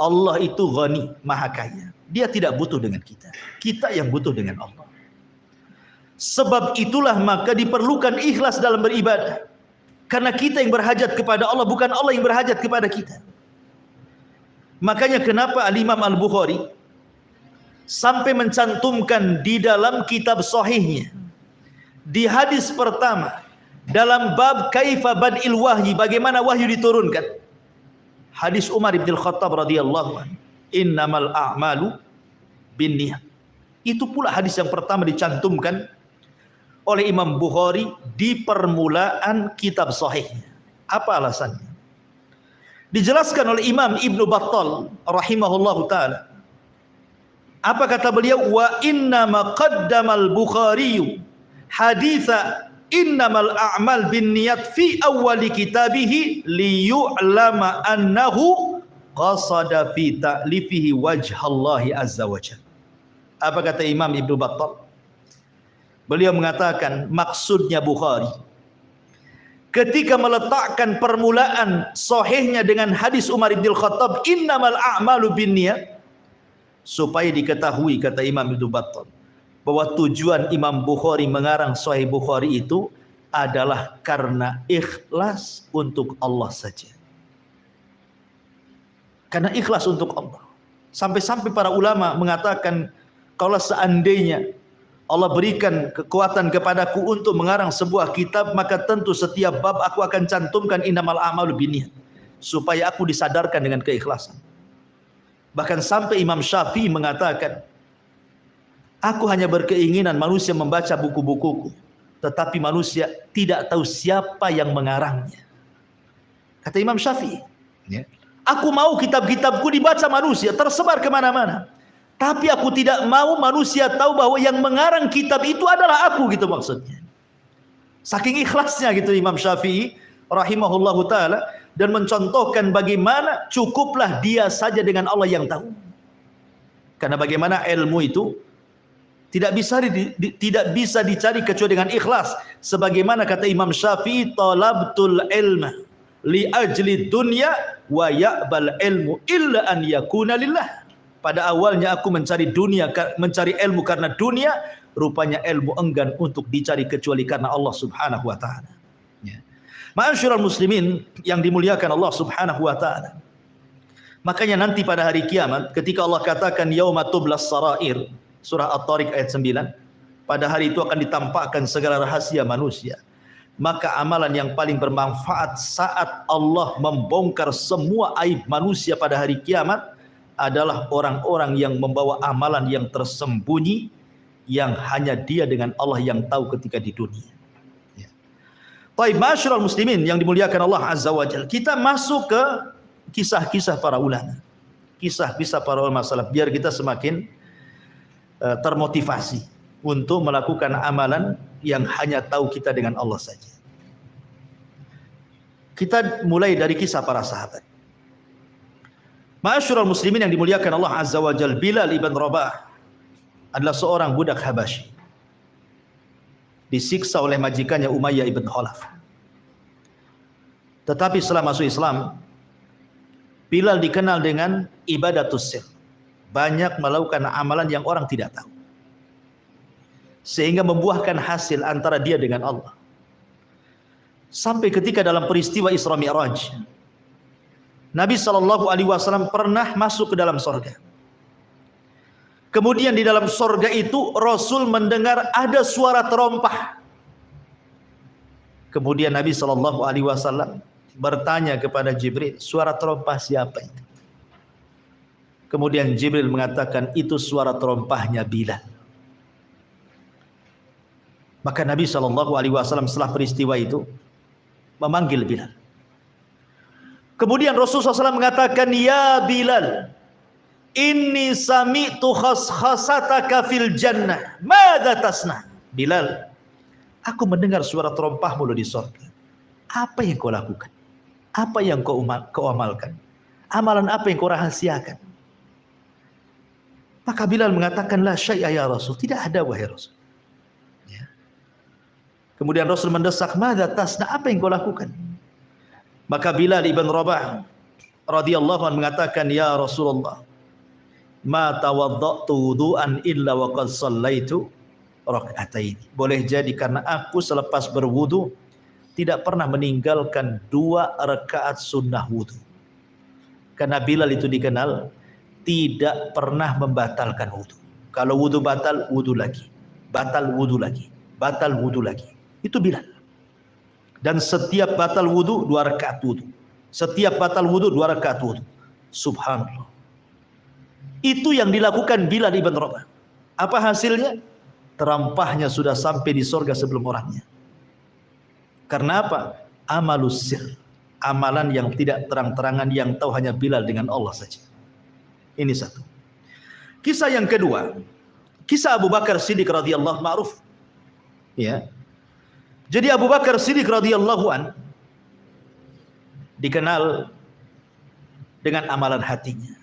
Allah itu ghani, maha kaya. Dia tidak butuh dengan kita. Kita yang butuh dengan Allah. Sebab itulah maka diperlukan ikhlas dalam beribadah. Karena kita yang berhajat kepada Allah, bukan Allah yang berhajat kepada kita. Makanya kenapa Al-Imam Al-Bukhari sampai mencantumkan di dalam kitab sahihnya, di hadis pertama dalam bab kaifa bad'il wahyi, bagaimana wahyu diturunkan, hadis Umar bin Khattab radhiyallahu anhu, innamal a'malu binniyat. Itu pula hadis yang pertama dicantumkan oleh Imam Bukhari di permulaan kitab sahihnya. Apa alasannya? Dijelaskan oleh Imam Ibnu Battal rahimahullahu taala. Apa kata beliau? Wa inna ma qaddamal Bukhari haditha innamal a'mal binniyat fi awwali kitabihi liyu'lama annahu qasada fi ta'lifihi wajhallahi azza wajalla. Apa kata Imam Ibnu Battal? Beliau mengatakan maksudnya Bukhari ketika meletakkan permulaan sahihnya dengan hadis Umar bin Khattab innamal a'malu binniyat, supaya diketahui, kata Imam Ibnu Battal, bahwa tujuan Imam Bukhari mengarang Sahih Bukhari itu adalah karena ikhlas untuk Allah saja. Karena ikhlas untuk Allah. Sampai-sampai para ulama mengatakan, kalau seandainya Allah berikan kekuatan kepadaku untuk mengarang sebuah kitab, maka tentu setiap bab aku akan cantumkan innamal a'malu binniyat, supaya aku disadarkan dengan keikhlasan. Bahkan sampai Imam Syafi'i mengatakan, aku hanya berkeinginan manusia membaca buku-bukuku, tetapi manusia tidak tahu siapa yang mengarangnya. Kata Imam Syafi'i, aku mau kitab-kitabku dibaca manusia, tersebar kemana-mana, tapi aku tidak mau manusia tahu bahwa yang mengarang kitab itu adalah aku, gitu maksudnya. Saking ikhlasnya gitu Imam Syafi'i rahimahullahu ta'ala, dan mencontohkan bagaimana cukuplah dia saja dengan Allah yang tahu. Karena bagaimana ilmu itu tidak bisa dicari kecuali dengan ikhlas. Sebagaimana kata Imam Syafi'i, talabtul ilma li ajli dunya wa ya'bal ilmu illa an yakuna lillah. Pada awalnya aku mencari ilmu karena dunia, rupanya ilmu enggan untuk dicari kecuali karena Allah Subhanahu wa taala. Ya. Ma'asyiral muslimin yang dimuliakan Allah Subhanahu wa taala. Makanya nanti pada hari kiamat ketika Allah katakan yauma tublas sarair, surah At-Tariq ayat 9, pada hari itu akan ditampakkan segala rahasia manusia. Maka amalan yang paling bermanfaat saat Allah membongkar semua aib manusia pada hari kiamat adalah orang-orang yang membawa amalan yang tersembunyi yang hanya dia dengan Allah yang tahu ketika di dunia. Baik, ma'asyiral muslimin yang dimuliakan Allah Azza wa Jalla. Kita masuk ke kisah-kisah para ulama. Kisah-kisah para ulama salaf biar kita semakin termotivasi untuk melakukan amalan yang hanya tahu kita dengan Allah saja. Kita mulai dari kisah para sahabat. Ma'asyiral muslimin yang dimuliakan Allah Azza wa Jalla, Bilal ibn Rabah adalah seorang budak Habasyi. Disiksa oleh majikannya Umayyah ibn Khalaf. Tetapi setelah masuk Islam, Bilal dikenal dengan ibadatus sir. Banyak melakukan amalan yang orang tidak tahu. Sehingga membuahkan hasil antara dia dengan Allah. Sampai ketika dalam peristiwa Isra Mi'raj, Nabi SAW pernah masuk ke dalam sorga. Kemudian di dalam sorga itu Rasul mendengar ada suara terompah. Kemudian Nabi SAW bertanya kepada Jibril, suara terompah siapa itu? Kemudian Jibril mengatakan itu suara terompahnya Bilal. Maka Nabi SAW setelah peristiwa itu memanggil Bilal. Kemudian Rasulullah SAW mengatakan, ya Bilal, inni sami'tu khaskhasataka fil jannah. Madza tasna? Bilal, aku mendengar suara terompahmu di surga. Apa yang kau lakukan? Apa yang kau amalkan? Amalan apa yang kau rahasiakan? Maka Bilal mengatakan, la syai'a ya Rasul. Tidak ada wahai Rasul. Ya. Kemudian Rasul mendesak, madza tasna? Apa yang kau lakukan? Maka Bilal ibn Rabah radhiyallahu anhu mengatakan, ya Rasulullah, ma tawaddatu wudu'an illa wa qad shallaitu rak'atain. Boleh jadi karena aku selepas berwudu tidak pernah meninggalkan 2 rakaat sunnah wudu. Karena Bilal itu dikenal tidak pernah membatalkan wudu. Kalau wudu batal, wudu lagi. Batal wudu lagi. Batal wudu lagi. Itu Bilal. Dan setiap batal wudu 2 rakaat wudu. Setiap batal wudu 2 rakaat wudu. Subhanallah. Itu yang dilakukan Bilal ibn Rabah. Apa hasilnya? Terampahnya sudah sampai di surga sebelum orangnya. Karena apa? Amalus sir. Amalan yang tidak terang-terangan yang tahu hanya Bilal dengan Allah saja. Ini satu. Kisah yang kedua, kisah Abu Bakar Siddiq radhiyallahu ma'ruf. Ya. Jadi Abu Bakar Siddiq radhiyallahu an dikenal dengan amalan hatinya.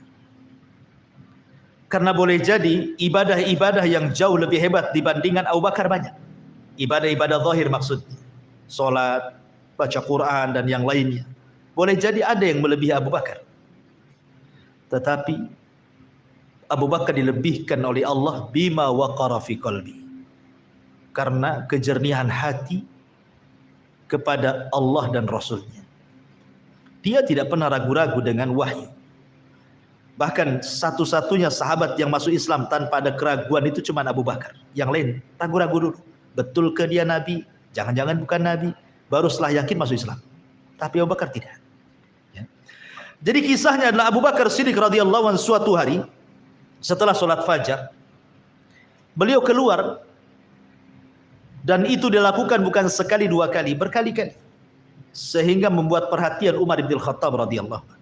Karena boleh jadi ibadah-ibadah yang jauh lebih hebat dibandingkan Abu Bakar banyak. Ibadah-ibadah zahir maksudnya. Salat, baca Quran dan yang lainnya. Boleh jadi ada yang melebihi Abu Bakar. Tetapi Abu Bakar dilebihkan oleh Allah bima waqara fi qalbi. Karena kejernihan hati kepada Allah dan Rasulnya. Dia tidak pernah ragu-ragu dengan wahyu. Bahkan satu-satunya sahabat yang masuk Islam tanpa ada keraguan itu cuma Abu Bakar. Yang lain ragu-ragu dulu. Betul ke dia Nabi? Jangan-jangan bukan Nabi. Baru setelah yakin masuk Islam. Tapi Abu Bakar tidak. Ya. Jadi kisahnya adalah Abu Bakar Siddiq radhiyallahu anhu suatu hari setelah sholat fajar. Beliau keluar. Dan itu dilakukan bukan sekali 2 kali. Berkali-kali. Sehingga membuat perhatian Umar bin Khattab radhiyallahu anhu.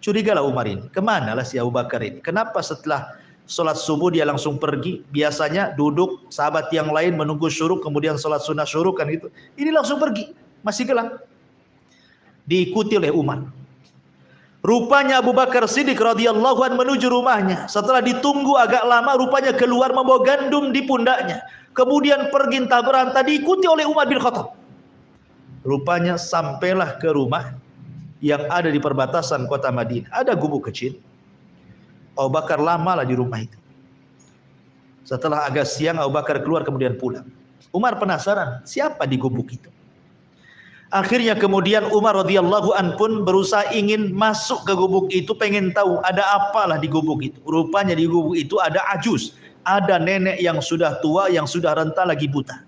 Curigalah Umar ini, kemanalah si Abu Bakar ini? Kenapa setelah sholat subuh dia langsung pergi? Biasanya duduk, sahabat yang lain menunggu syuruk, kemudian sholat sunnah syuruk kan gitu. Ini langsung pergi, masih gelap. Diikuti oleh Umar. Rupanya Abu Bakar Siddiq radhiyallahu anhu menuju rumahnya. Setelah ditunggu agak lama, rupanya keluar membawa gandum di pundaknya. Kemudian pergi entah berantah diikuti oleh Umar bin Khattab. Rupanya sampailah ke rumah yang ada di perbatasan kota Madinah. Ada gubuk kecil. Abu Bakar lamalah di rumah itu. Setelah agak siang Abu Bakar keluar kemudian pulang. Umar penasaran, siapa di gubuk itu? Akhirnya kemudian Umar radhiyallahu an pun berusaha ingin masuk ke gubuk itu, pengen tahu ada apalah di gubuk itu. Rupanya di gubuk itu ada ajus, ada nenek yang sudah tua, yang sudah renta lagi buta,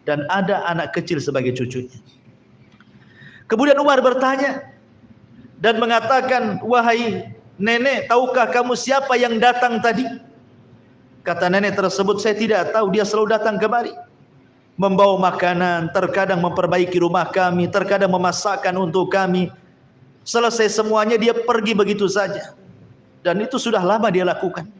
dan ada anak kecil sebagai cucunya. Kemudian Umar bertanya dan mengatakan, wahai nenek, tahukah kamu siapa yang datang tadi? Kata nenek tersebut, saya tidak tahu, dia selalu datang kemari, membawa makanan, terkadang memperbaiki rumah kami, terkadang memasakkan untuk kami. Selesai semuanya dia pergi begitu saja. Dan itu sudah lama dia lakukan.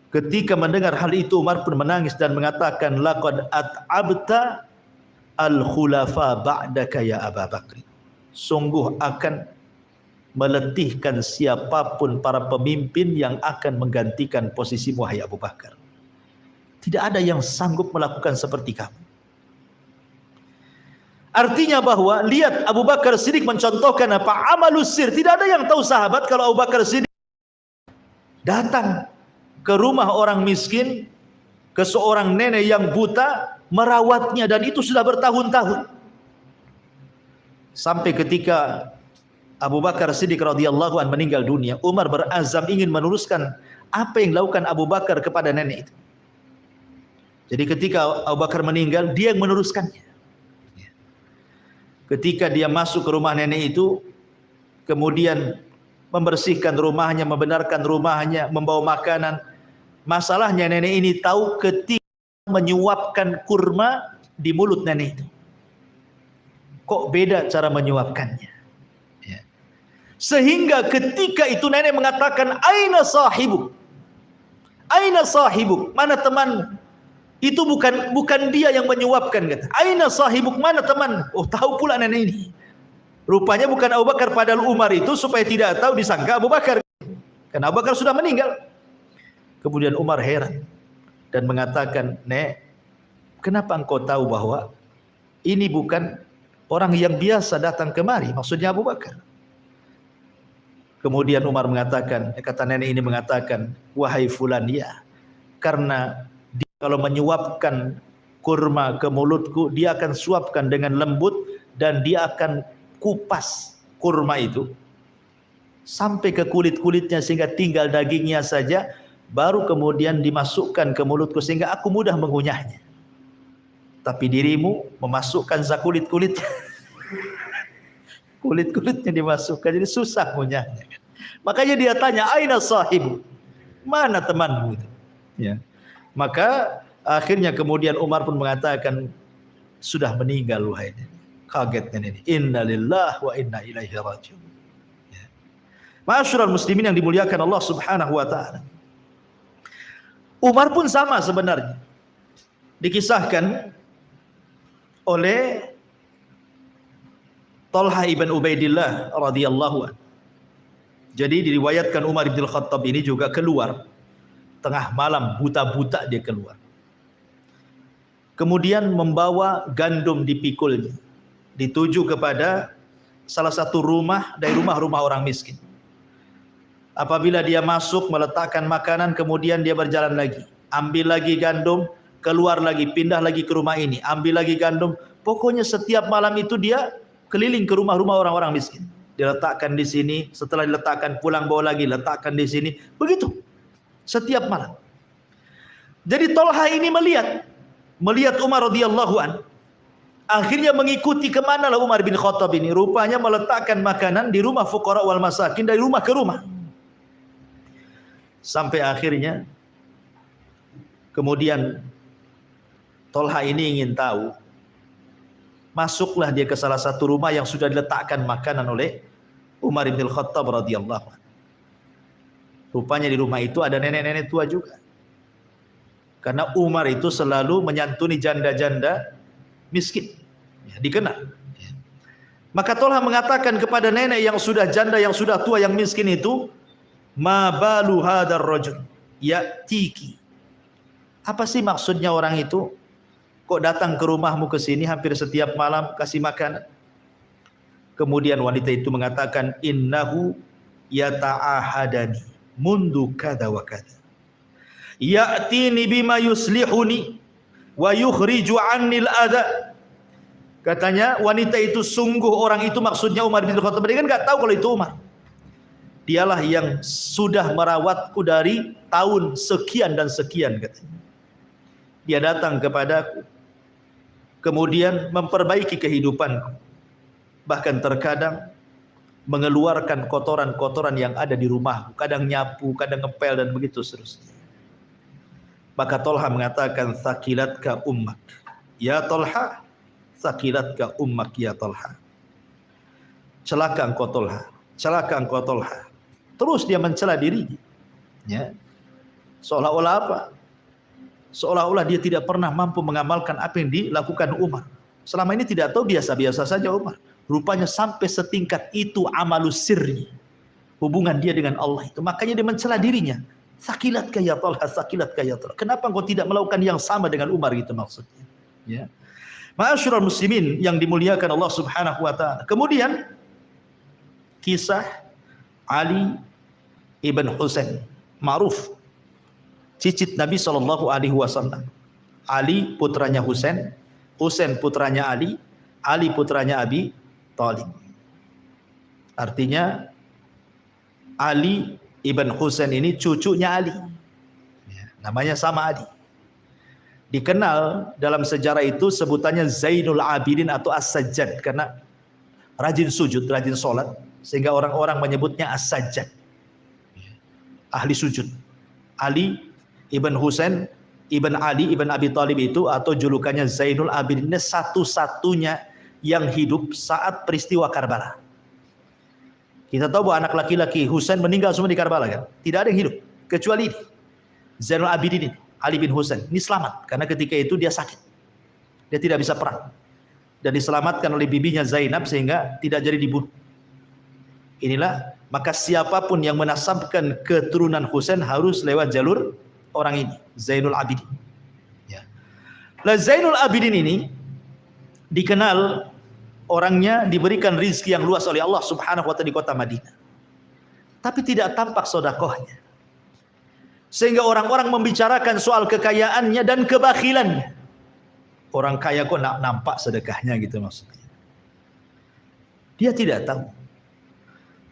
Ketika mendengar hal itu, Umar pun menangis dan mengatakan, laqad at'abta al-khulafa ba'daka ya Abu Bakr. Sungguh akan meletihkan siapapun para pemimpin yang akan menggantikan posisi wahai Abu Bakar. Tidak ada yang sanggup melakukan seperti kamu. Artinya bahwa lihat Abu Bakar Siddiq mencontohkan apa? Amalus sir. Tidak ada yang tahu sahabat kalau Abu Bakar Siddiq datang ke rumah orang miskin, ke seorang nenek yang buta, merawatnya, dan itu sudah bertahun-tahun. Sampai ketika Abu Bakar Siddiq radhiyallahu an meninggal dunia, Umar berazam ingin meneruskan apa yang dilakukan Abu Bakar kepada nenek itu. Jadi ketika Abu Bakar meninggal, dia yang meneruskannya. Ketika dia masuk ke rumah nenek itu, kemudian membersihkan rumahnya, membenarkan rumahnya, membawa makanan. Masalahnya nenek ini tahu ketika menyuapkan kurma di mulut nenek itu, kok beda cara menyuapkannya. Sehingga ketika itu nenek mengatakan, aina sahibuk? Aina sahibuk? Mana teman? Itu bukan dia yang menyuapkan, kata. Aina sahibuk, mana teman? Oh, tahu pula nenek ini. Rupanya bukan Abu Bakar, padahal Umar itu supaya tidak tahu disangka Abu Bakar. Karena Abu Bakar sudah meninggal. Kemudian Umar heran dan mengatakan, "Nek, kenapa engkau tahu bahwa ini bukan orang yang biasa datang kemari?" Maksudnya Abu Bakar. Kemudian Umar mengatakan, kata nenek ini mengatakan, "Wahai fulan, ya, karena dia kalau menyuapkan kurma ke mulutku, dia akan suapkan dengan lembut dan dia akan kupas kurma itu sampai ke kulit-kulitnya sehingga tinggal dagingnya saja, baru kemudian dimasukkan ke mulutku sehingga aku mudah mengunyahnya. Tapi dirimu memasukkan kulit-kulitnya." Kulit-kulitnya dimasukkan, jadi susah ngunyahnya. Makanya dia tanya, aina sahibu? Mana temanmu? Ya. Maka akhirnya kemudian Umar pun mengatakan, sudah meninggal wahai nenek. Kagetnya ini. Inna lillahi wa inna ilaihi rajiun. Ya. Ma'asyiral muslimin yang dimuliakan Allah Subhanahu wa taala. Umar pun sama sebenarnya. Dikisahkan oleh Talha ibn Ubaidillah radhiyallahu anhu. Jadi diriwayatkan Umar bin Khattab ini juga keluar tengah malam, buta-buta dia keluar. Kemudian membawa gandum dipikulnya, dituju kepada salah satu rumah dari rumah-rumah orang miskin. Apabila dia masuk meletakkan makanan, kemudian dia berjalan lagi, ambil lagi gandum, keluar lagi, pindah lagi ke rumah ini, ambil lagi gandum. Pokoknya setiap malam itu dia keliling ke rumah-rumah orang-orang miskin. Diletakkan di sini, setelah diletakkan pulang bawa lagi, letakkan di sini. Begitu. Setiap malam. Jadi Talha ini melihat Umar radhiyallahu an. Akhirnya mengikuti kemana lah Umar bin Khattab ini. Rupanya meletakkan makanan di rumah fuqara wal masakin, dari rumah ke rumah. Sampai akhirnya kemudian Talha ini ingin tahu. Masuklah dia ke salah satu rumah yang sudah diletakkan makanan oleh Umar bin Khattab radhiyallahu anhu. Rupanya di rumah itu ada nenek-nenek tua juga. Karena Umar itu selalu menyantuni janda-janda miskin. Ya, dikenal. Ya. Maka Talha mengatakan kepada nenek yang sudah janda, yang sudah tua, yang miskin itu, "Ma balu hadar rajul ya'tiki." Apa sih maksudnya orang itu? Kok datang ke rumahmu ke sini hampir setiap malam kasih makan? Kemudian wanita itu mengatakan, "Innahu yata'ahadani mundu kada wa kada. Ya'tini bima yuslihuni wa yukhriju 'annil adha Katanya wanita itu sungguh orang itu maksudnya Umar bin Khattab. Dia kan nggak tahu kalau itu Umar. Dialah yang sudah merawatku dari tahun sekian dan sekian, katanya. Dia datang kepadaku, kemudian memperbaiki kehidupanku. Bahkan terkadang mengeluarkan kotoran-kotoran yang ada di rumahku. Kadang nyapu, kadang ngepel dan begitu seterusnya. Maka Tolha mengatakan, "Thaqilatka ummak ya Tolha, thaqilatka ummak ya Tolha." Celaka engkau Tolha, celaka engkau Tolha. Terus dia mencela dirinya, ya. Seolah-olah apa? Seolah-olah dia tidak pernah mampu mengamalkan apa yang dilakukan Umar. Selama ini tidak tahu, biasa-biasa saja Umar. Rupanya sampai setingkat itu amalus sirri, hubungan dia dengan Allah itu. Makanya dia mencela dirinya. Thaqilatka ya Tolha, thaqilatka ya Tolha. Kenapa engkau tidak melakukan yang sama dengan Umar, gitu maksudnya. Ya. Ma'asyiral muslimin yang dimuliakan Allah Subhanahu wa taala. Kemudian kisah Ali ibn Husain, ma'ruf, cicit Nabi sallallahu alaihi wasallam. Ali putranya Husain, Husain putranya Ali, Ali putranya Abi Thalib. Artinya Ali ibn Husain ini cucunya Ali. Ya, namanya sama Ali. Dikenal dalam sejarah itu sebutannya Zainul Abidin atau As-Sajjad karena rajin sujud, rajin sholat, sehingga orang-orang menyebutnya As-Sajjad, ahli sujud. Ali ibn Husain ibn Ali ibn Abi Thalib itu atau julukannya Zainul Abidin, satu-satunya yang hidup saat peristiwa Karbala. Kita tahu bahwa anak laki-laki Husain meninggal semua di Karbala kan? Tidak ada yang hidup kecuali ini, Zainul Abidin ini, Ali bin Husain. Ini selamat karena ketika itu dia sakit. Dia tidak bisa perang. Dan diselamatkan oleh bibinya Zainab sehingga tidak jadi dibunuh. Inilah, maka siapapun yang menasabkan keturunan Husain harus lewat jalur orang ini, Zainul Abidin. Ya. Lah Zainul Abidin ini dikenal orangnya diberikan rizki yang luas oleh Allah Subhanahu wa taala di kota Madinah. Tapi tidak tampak sedekahnya. Sehingga orang-orang membicarakan soal kekayaannya dan kebakhilannya. Orang kaya kok nak nampak sedekahnya, gitu maksudnya. Dia tidak tahu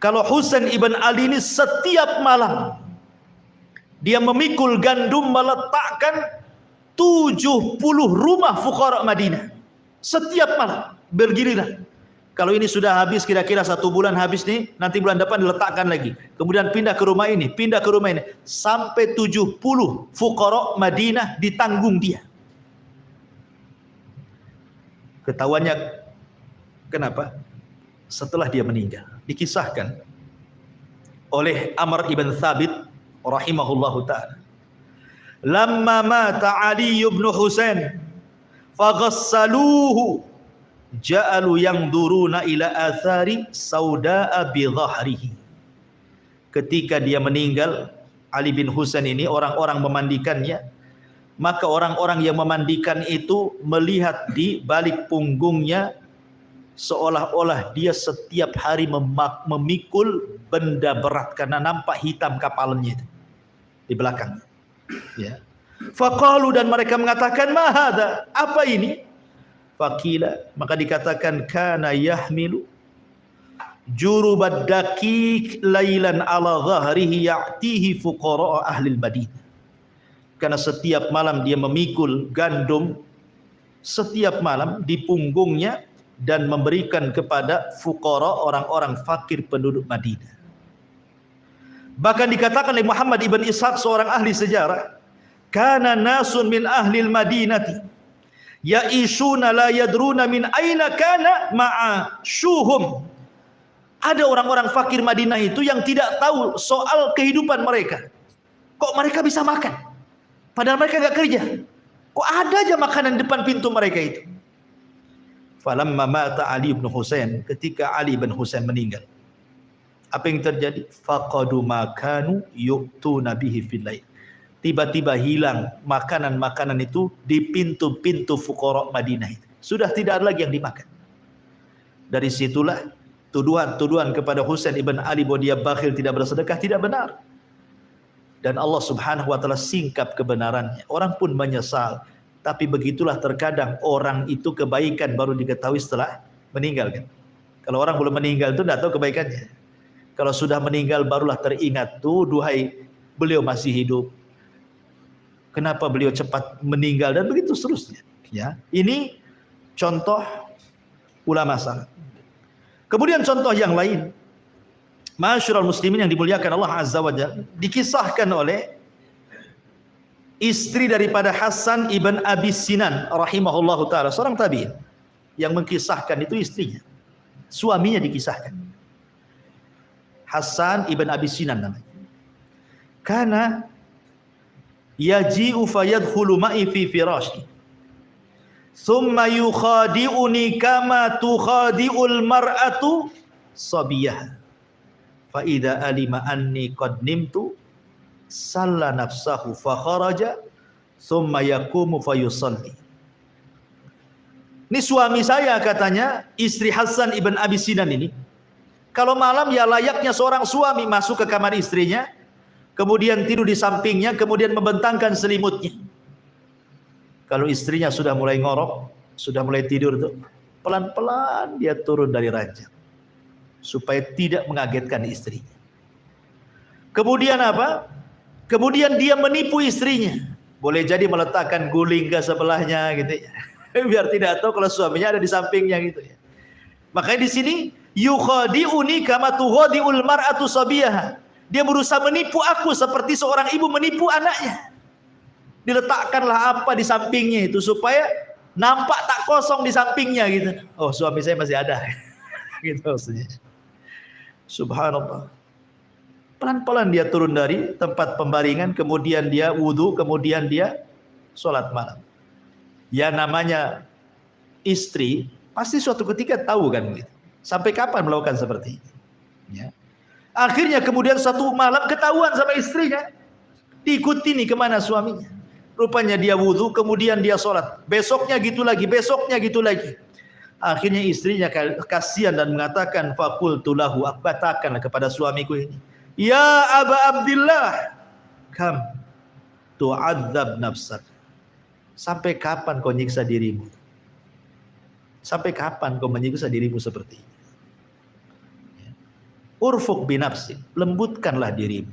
kalau Husain ibn Ali ini setiap malam dia memikul gandum meletakkan 70 rumah fuqara Madinah. Setiap malam bergiliran. Kalau ini sudah habis, kira-kira 1 bulan habis nih, nanti bulan depan diletakkan lagi. Kemudian pindah ke rumah ini, pindah ke rumah ini. Sampai 70 fuqara Madinah ditanggung dia. Ketahuannya kenapa? Setelah dia meninggal. Dikisahkan oleh Amr ibn Thabit rahimahullahu ta'ala. Lamma mata Ali ibn Husain faghassaluhu ja'alu yangduruna ila athari sauda'a bi dhahrihi. Ketika dia meninggal, Ali bin Husain ini, orang-orang memandikannya, maka orang-orang yang memandikan itu melihat di balik punggungnya seolah-olah dia setiap hari memikul benda berat karena nampak hitam kapalnya itu di belakang. Ya. Faqalu, dan mereka mengatakan, ma hadza, apa ini? Faqila, maka dikatakan, kana yahmilu jurubad daqiq lailan ala dhahrihi ya'tihi fuqara ahli al-Madinah. Karena setiap malam dia memikul gandum setiap malam di punggungnya dan memberikan kepada fuqara, orang-orang fakir penduduk Madinah. Bahkan dikatakan oleh Muhammad ibn Ishaq, seorang ahli sejarah, kana nasun min ahli al-Madinati ya'ishuna la yadruna min aina kana ma'ashuhum. Ada orang-orang fakir Madinah itu yang tidak tahu soal kehidupan mereka. Kok mereka bisa makan? Padahal mereka enggak kerja. Kok ada aja makanan depan pintu mereka itu? Falamma mata Ali bin Husain, ketika Ali bin Husain meninggal, apa yang terjadi? Faqadu makanu yu'tuna bihi fil lail. Tiba-tiba hilang makanan-makanan itu di pintu-pintu fuqara Madinah itu. Sudah tidak ada lagi yang dimakan. Dari situlah tuduhan-tuduhan kepada Husain ibn Ali bahwa dia bakhil, tidak bersedekah, tidak benar. Dan Allah Subhanahu wa taala singkap kebenarannya. Orang pun menyesal. Tapi begitulah terkadang orang itu kebaikan baru diketahui setelah meninggal kan. Kalau orang belum meninggal itu tidak tahu kebaikannya. Kalau sudah meninggal barulah teringat tuh, duhai beliau masih hidup. Kenapa beliau cepat meninggal dan begitu seterusnya. Ya, ini contoh ulama salaf. Kemudian contoh yang lain, Ma'asyiral muslimin yang dimuliakan Allah Azza wa Jalla, dikisahkan oleh istri daripada Hasan ibn Abi Sinan rahimahullahu taala, seorang tabi'in yang mengkisahkan itu istrinya. Suaminya dikisahkan. Hasan ibn Abi Sinan namanya. Kana yaji'u fayadkhulu ma'i fi firashi. Thumma yukhadi'uni kama tukhadi'ul mar'atu sabiyaha. Fa idza alima anni qad nimtu salla nafsahu fa kharaja thumma yaqumu fa yusalli. Ini suami saya katanya, istri Hasan ibn Abi Sinan ini. Kalau malam ya layaknya seorang suami, masuk ke kamar istrinya, kemudian tidur di sampingnya, kemudian membentangkan selimutnya. Kalau istrinya sudah mulai ngorok, sudah mulai tidur tuh, pelan-pelan dia turun dari ranjang supaya tidak mengagetkan istrinya. Kemudian apa? Kemudian dia menipu istrinya. Boleh jadi meletakkan guling ke sebelahnya gitu ya. Biar tidak tahu kalau suaminya ada di sampingnya gitu ya. Makanya di sini yukhadi'uni kama tukhadi'ul mar'atu sabiyaha. Dia berusaha menipu aku seperti seorang ibu menipu anaknya. Diletakkanlah apa di sampingnya itu supaya nampak tak kosong di sampingnya gitu. Oh, suami saya masih ada. Gitu maksudnya. Subhanallah. Pelan-pelan dia turun dari tempat pembaringan, kemudian dia wudu, kemudian dia sholat malam. Ya namanya istri pasti suatu ketika tahu kan gitu. Sampai kapan melakukan seperti ini. Ya. Akhirnya kemudian satu malam ketahuan sama istrinya. Diikuti nih kemana suaminya. Rupanya dia wudu, kemudian dia sholat. Besoknya gitu lagi, besoknya gitu lagi. Akhirnya istrinya kasihan dan mengatakan, faqultu lahu, aku katakan kepada suamiku ini, ya Aba Abdillah, kam tu'adzab nafsak. Sampai kapan kau nyiksa dirimu? Sampai kapan kau menyiksa dirimu seperti ini? Urfuk binafsi, lembutkanlah dirimu,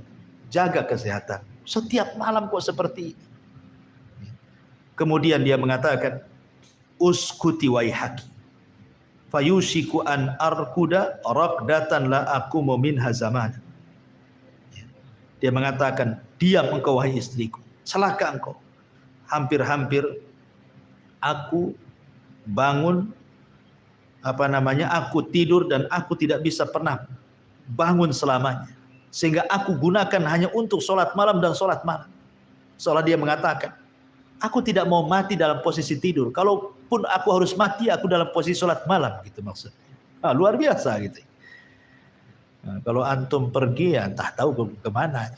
jaga kesehatan. Setiap malam kok seperti ini. Kemudian dia mengatakan, uskuti waihaki, fayushiku an arkuda raqdatan la aqumu minha zaman. Dia mengatakan, diam engkau wahai istriku, celaka engkau. Hampir-hampir aku bangun, aku tidur dan aku tidak bisa pernah bangun selamanya. Sehingga aku gunakan hanya untuk sholat malam dan sholat malam. Seolah dia mengatakan, aku tidak mau mati dalam posisi tidur. Kalaupun aku harus mati, aku dalam posisi sholat malam. Gitu maksudnya. Nah, luar biasa gitu. Nah, kalau antum pergi ya entah tahu kemana.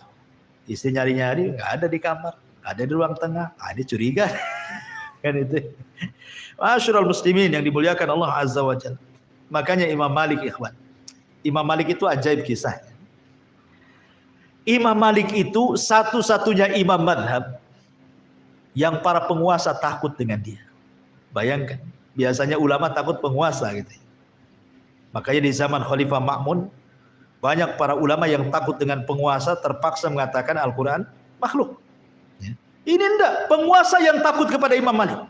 Istri nyari-nyari, nggak ada di kamar. Ada di ruang tengah, ada curiga. Kan itu. Ma'asyiral muslimin yang dimuliakan Allah Azza wa Jalla. Makanya Imam Malik ikhwan. Imam Malik itu ajaib kisahnya. Imam Malik itu satu-satunya imam madhab yang para penguasa takut dengan dia. Bayangkan, biasanya ulama takut penguasa gitu. Makanya di zaman Khalifah Ma'mun, banyak para ulama yang takut dengan penguasa terpaksa mengatakan Al-Quran makhluk. Ini enggak, penguasa yang takut kepada Imam Malik.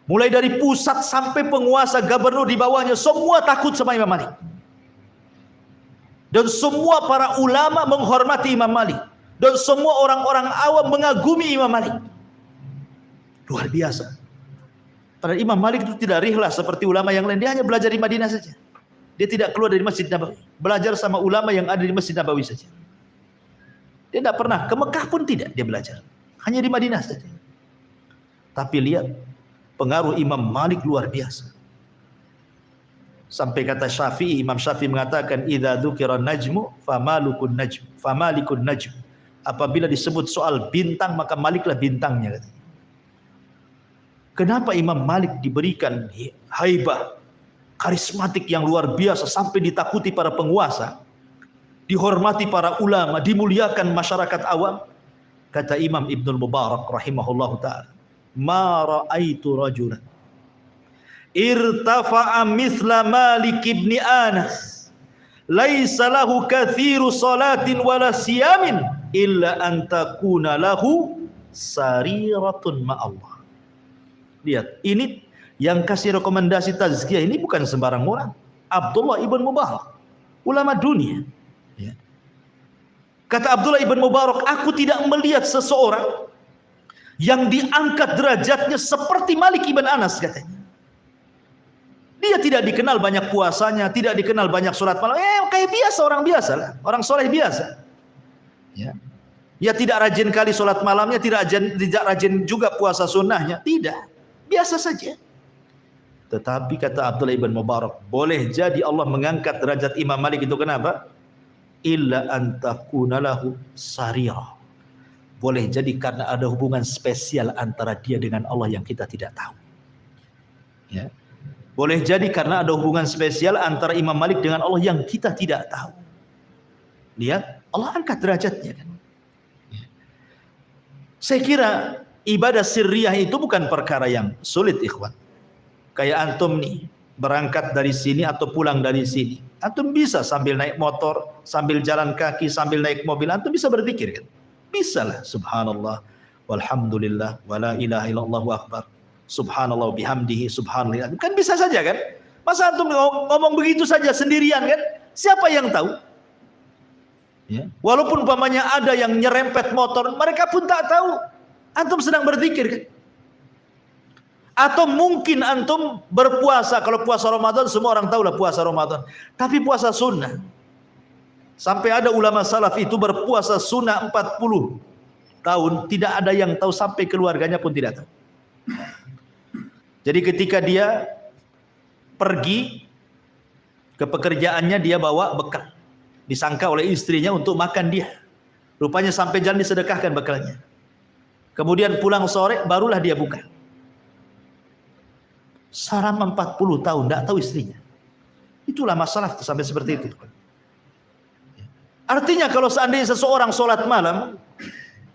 Mulai dari pusat sampai penguasa, gubernur di bawahnya, semua takut sama Imam Malik. Dan semua para ulama menghormati Imam Malik. Dan semua orang-orang awam mengagumi Imam Malik. Luar biasa. Padahal Imam Malik itu tidak rihlah seperti ulama yang lain. Dia hanya belajar di Madinah saja. Dia tidak keluar dari Masjid Nabawi. Belajar sama ulama yang ada di Masjid Nabawi saja. Dia tidak pernah ke Mekah pun tidak dia belajar. Hanya di Madinah saja. Tapi lihat pengaruh Imam Malik luar biasa. Sampai kata Syafi'i, Imam Syafi'i mengatakan idza dzukira najmu famalikun najm. Apabila disebut soal bintang maka Maliklah bintangnya katanya. Kenapa Imam Malik diberikan haibah, karismatik yang luar biasa sampai ditakuti para penguasa, dihormati para ulama, dimuliakan masyarakat awam? Kata Imam Ibnul Mubarak rahimahullahu ta'ala, ma ra'aitu rajulan irtafa'a mithla Malik ibn Anas laisa lahu kathiru salatin wala siyamin illa an takuna lahu sariratun ma'allah. Lihat, ini yang kasih rekomendasi tazkiyah ini bukan sembarang orang. Abdullah ibn Mubarak, ulama dunia. Ya. Kata Abdullah ibn Mubarak, aku tidak melihat seseorang yang diangkat derajatnya seperti Malik ibn Anas, katanya. Dia tidak dikenal banyak puasanya, tidak dikenal banyak sholat malam. Kayak biasa, orang biasa lah, orang soleh biasa. Ya. Ya tidak rajin kali sholat malamnya, tidak rajin juga puasa sunnahnya, tidak. Biasa saja. Tetapi kata Abdullah ibn Mubarak, boleh jadi Allah mengangkat derajat Imam Malik itu kenapa? Illa antakuna lahu sarira. Boleh jadi karena ada hubungan spesial antara dia dengan Allah yang kita tidak tahu. Ya. Boleh jadi karena ada hubungan spesial antara Imam Malik dengan Allah yang kita tidak tahu. Lihat, Allah angkat derajatnya kan. Ya. Saya kira ibadah sirriyah itu bukan perkara yang sulit, ikhwan. Kayak antum nih, berangkat dari sini atau pulang dari sini. Antum bisa sambil naik motor, sambil jalan kaki, sambil naik mobil. Antum bisa berzikir kan? Bisa lah. Subhanallah, walhamdulillah, wala ilaha illallah wa akbar. Subhanallah bihamdihi, subhanallah. Kan bisa saja kan? Masa antum ngomong begitu saja sendirian kan? Siapa yang tahu? Ya. Walaupun umpamanya ada yang nyerempet motor, mereka pun tak tahu. Antum sedang berzikir kan? Atau mungkin antum berpuasa. Kalau puasa Ramadan semua orang tahu lah puasa Ramadan. Tapi puasa sunnah. Sampai ada ulama salaf itu berpuasa sunnah 40 tahun. Tidak ada yang tahu, sampai keluarganya pun tidak tahu. Jadi ketika dia pergi ke pekerjaannya, dia bawa bekal. Disangka oleh istrinya untuk makan dia. Rupanya sampai jalan disedekahkan bekalnya. Kemudian pulang sore barulah dia buka. Selama 40 tahun tidak tahu istrinya. Itulah masalah sampai seperti itu. Artinya kalau seandainya seseorang sholat malam,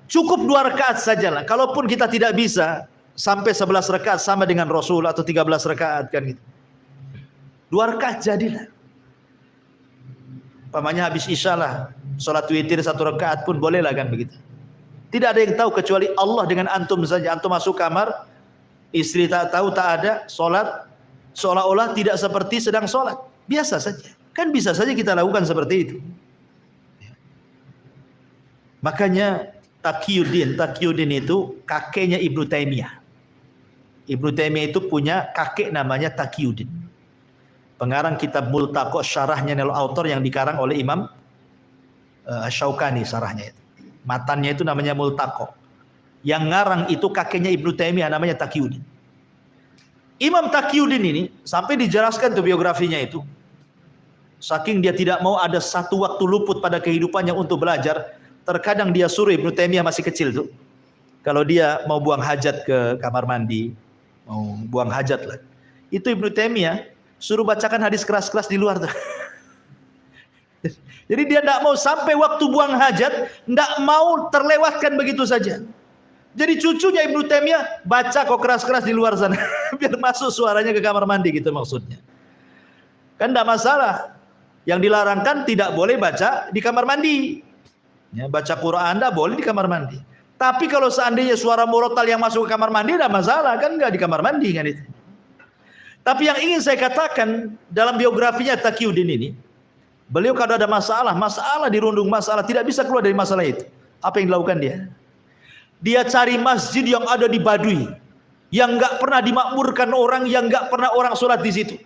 cukup 2 rakaat sajalah. Kalaupun kita tidak bisa sampai 11 rakaat sama dengan Rasul atau 13 rakaat kan gitu. 2 rakaat jadilah. Pamannya habis isya lah, sholat witir 1 rakaat pun boleh lah kan begitu. Tidak ada yang tahu kecuali Allah dengan antum saja. Antum masuk kamar, istri tak tahu, tak ada, sholat seolah-olah tidak seperti sedang sholat. Biasa saja. Kan bisa saja kita lakukan seperti itu. Makanya Taqiyuddin itu kakeknya Ibnu Taimiyah. Ibnu Taimiyah itu punya kakek namanya Taqiyuddin. Pengarang kitab Multaqo, syarahnya Nailul Autor yang dikarang oleh Imam Syaukani, syarahnya itu. Matannya itu namanya Multaqo. Yang ngarang itu kakeknya Ibnu Taimiyah namanya Taqiyuddin. Imam Taqiyuddin ini sampai dijelaskan tuh biografinya itu. Saking dia tidak mau ada satu waktu luput pada kehidupannya untuk belajar, terkadang dia suruh, Ibnu Taimiyah masih kecil tuh, kalau dia mau buang hajat ke kamar mandi, mau buang hajat lah, itu Ibnu Taimiyah suruh bacakan hadis keras-keras di luar tuh. Jadi dia tidak mau sampai waktu buang hajat, tidak mau terlewatkan begitu saja. Jadi cucunya Ibnu Taimiyah baca kok keras-keras di luar sana, biar masuk suaranya ke kamar mandi gitu maksudnya. Kan tidak masalah. Yang dilarangkan tidak boleh baca di kamar mandi. Ya, baca Quran tidak boleh di kamar mandi. Tapi kalau seandainya suara murotal yang masuk ke kamar mandi tidak masalah, kan nggak di kamar mandi kan itu. Tapi yang ingin saya katakan dalam biografinya Taqiyuddin ini, beliau kalau ada masalah dirundung masalah, tidak bisa keluar dari masalah itu. Apa yang dilakukan dia? Dia cari masjid yang ada di Baduy, yang nggak pernah dimakmurkan orang, yang nggak pernah orang sholat di situ.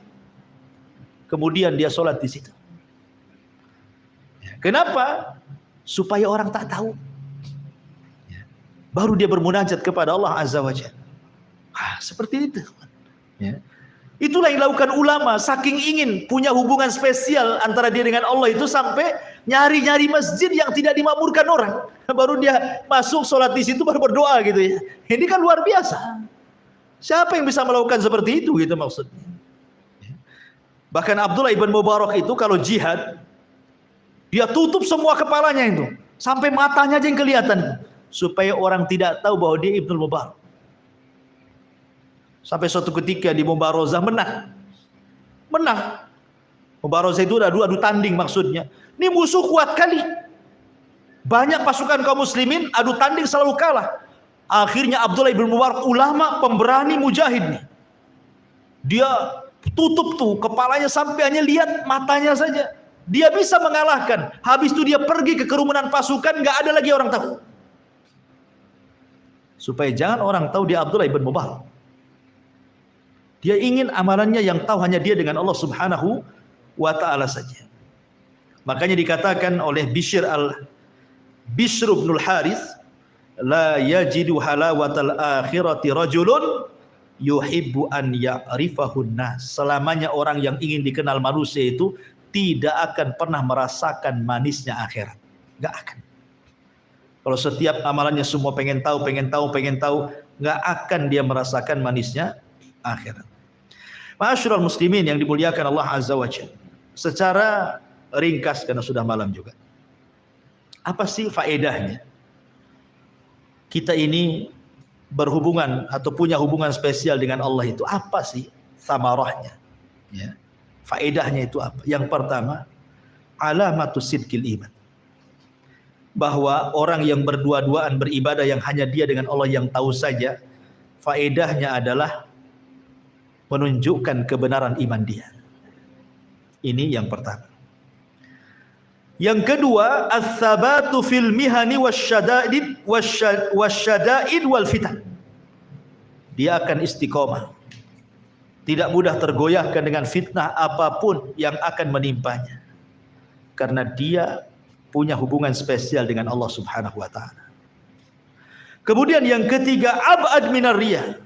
Kemudian dia sholat di situ. Kenapa? Supaya orang tak tahu. Baru dia bermunajat kepada Allah Azza wa Jalla. Seperti itu. Ya. Itulah yang dilakukan ulama, saking ingin punya hubungan spesial antara dia dengan Allah itu sampai nyari-nyari masjid yang tidak dimakmurkan orang. Baru dia masuk sholat di situ, baru berdoa gitu ya. Ini kan luar biasa. Siapa yang bisa melakukan seperti itu gitu maksudnya. Bahkan Abdullah ibn Mubarak itu kalau jihad, dia tutup semua kepalanya itu, sampai matanya aja yang kelihatan, supaya orang tidak tahu bahwa dia Ibnu Mubarak. Sampai suatu ketika di Mubarozah menang. Mubarozah itu adu tanding maksudnya. Ini musuh kuat kali. Banyak pasukan kaum muslimin, adu tanding selalu kalah. Akhirnya Abdullah bin Mubarak, ulama pemberani mujahid nih. Dia tutup tuh kepalanya sampai hanya lihat matanya saja. Dia bisa mengalahkan. Habis itu dia pergi ke kerumunan pasukan, nggak ada lagi orang tahu. Supaya jangan orang tahu dia Abdullah bin Mubarak. Dia ingin amalannya yang tahu hanya dia dengan Allah Subhanahu wa ta'ala saja. Makanya dikatakan oleh Bishr bin Harith, la yajidu halawatal akhirati rajulun yuhibbu an ya'rifahun nas. Selamanya orang yang ingin dikenal manusia itu tidak akan pernah merasakan manisnya akhirat. Enggak akan. Kalau setiap amalannya semua pengen tahu, enggak akan dia merasakan manisnya akhirat. Ma'asyiral muslimin yang dimuliakan Allah Azza wa Jalla. Secara ringkas karena sudah malam juga. Apa sih faedahnya? Kita ini berhubungan atau punya hubungan spesial dengan Allah itu apa sih samarahnya? Ya. Faedahnya itu apa? Yang pertama, alamatus sidqil iman. Bahwa orang yang berdua-duaan beribadah yang hanya dia dengan Allah yang tahu saja, faedahnya adalah menunjukkan kebenaran iman dia. Ini yang pertama. Yang kedua, ats-tsabatu fil mihani wasyada'id wal fitan. Dia akan istiqomah. Tidak mudah tergoyahkan dengan fitnah apapun yang akan menimpanya. Karena dia punya hubungan spesial dengan Allah Subhanahu wa taala. Kemudian yang ketiga, ab'ad minar riya.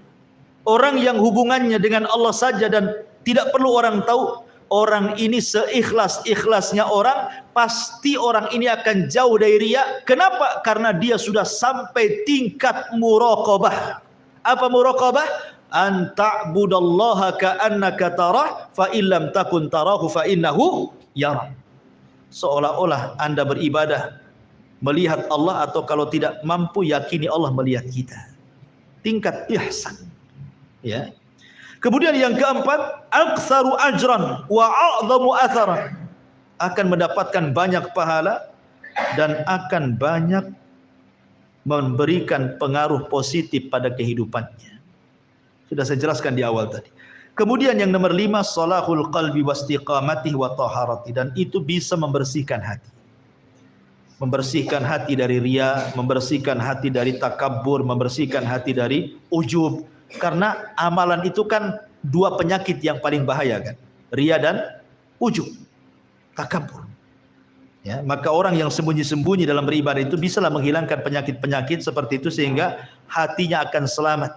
Orang yang hubungannya dengan Allah saja dan tidak perlu orang tahu, orang ini seikhlas-ikhlasnya orang, pasti orang ini akan jauh dari riya. Kenapa? Karena dia sudah sampai tingkat muraqabah. Apa muraqabah? An ta'budallaha ka'annaka tarah, fa illam takun tarahu fa innahu yara. Seolah-olah Anda beribadah melihat Allah, atau kalau tidak mampu yakini Allah melihat kita. Tingkat ihsan. Ya. Kemudian yang keempat, aktsaru ajran wa a'dhamu atharan. Akan mendapatkan banyak pahala dan akan banyak memberikan pengaruh positif pada kehidupannya. Sudah saya jelaskan di awal tadi. Kemudian yang nomor 5, salahul qalbi wastiqamatihi wa taharati, dan itu bisa membersihkan hati. Membersihkan hati dari riya, membersihkan hati dari takabbur, membersihkan hati dari ujub. Karena amalan itu kan dua penyakit yang paling bahaya kan, riya dan ujub, takabbur. Ya, maka orang yang sembunyi-sembunyi dalam beribadah itu bisalah menghilangkan penyakit-penyakit seperti itu sehingga hatinya akan selamat.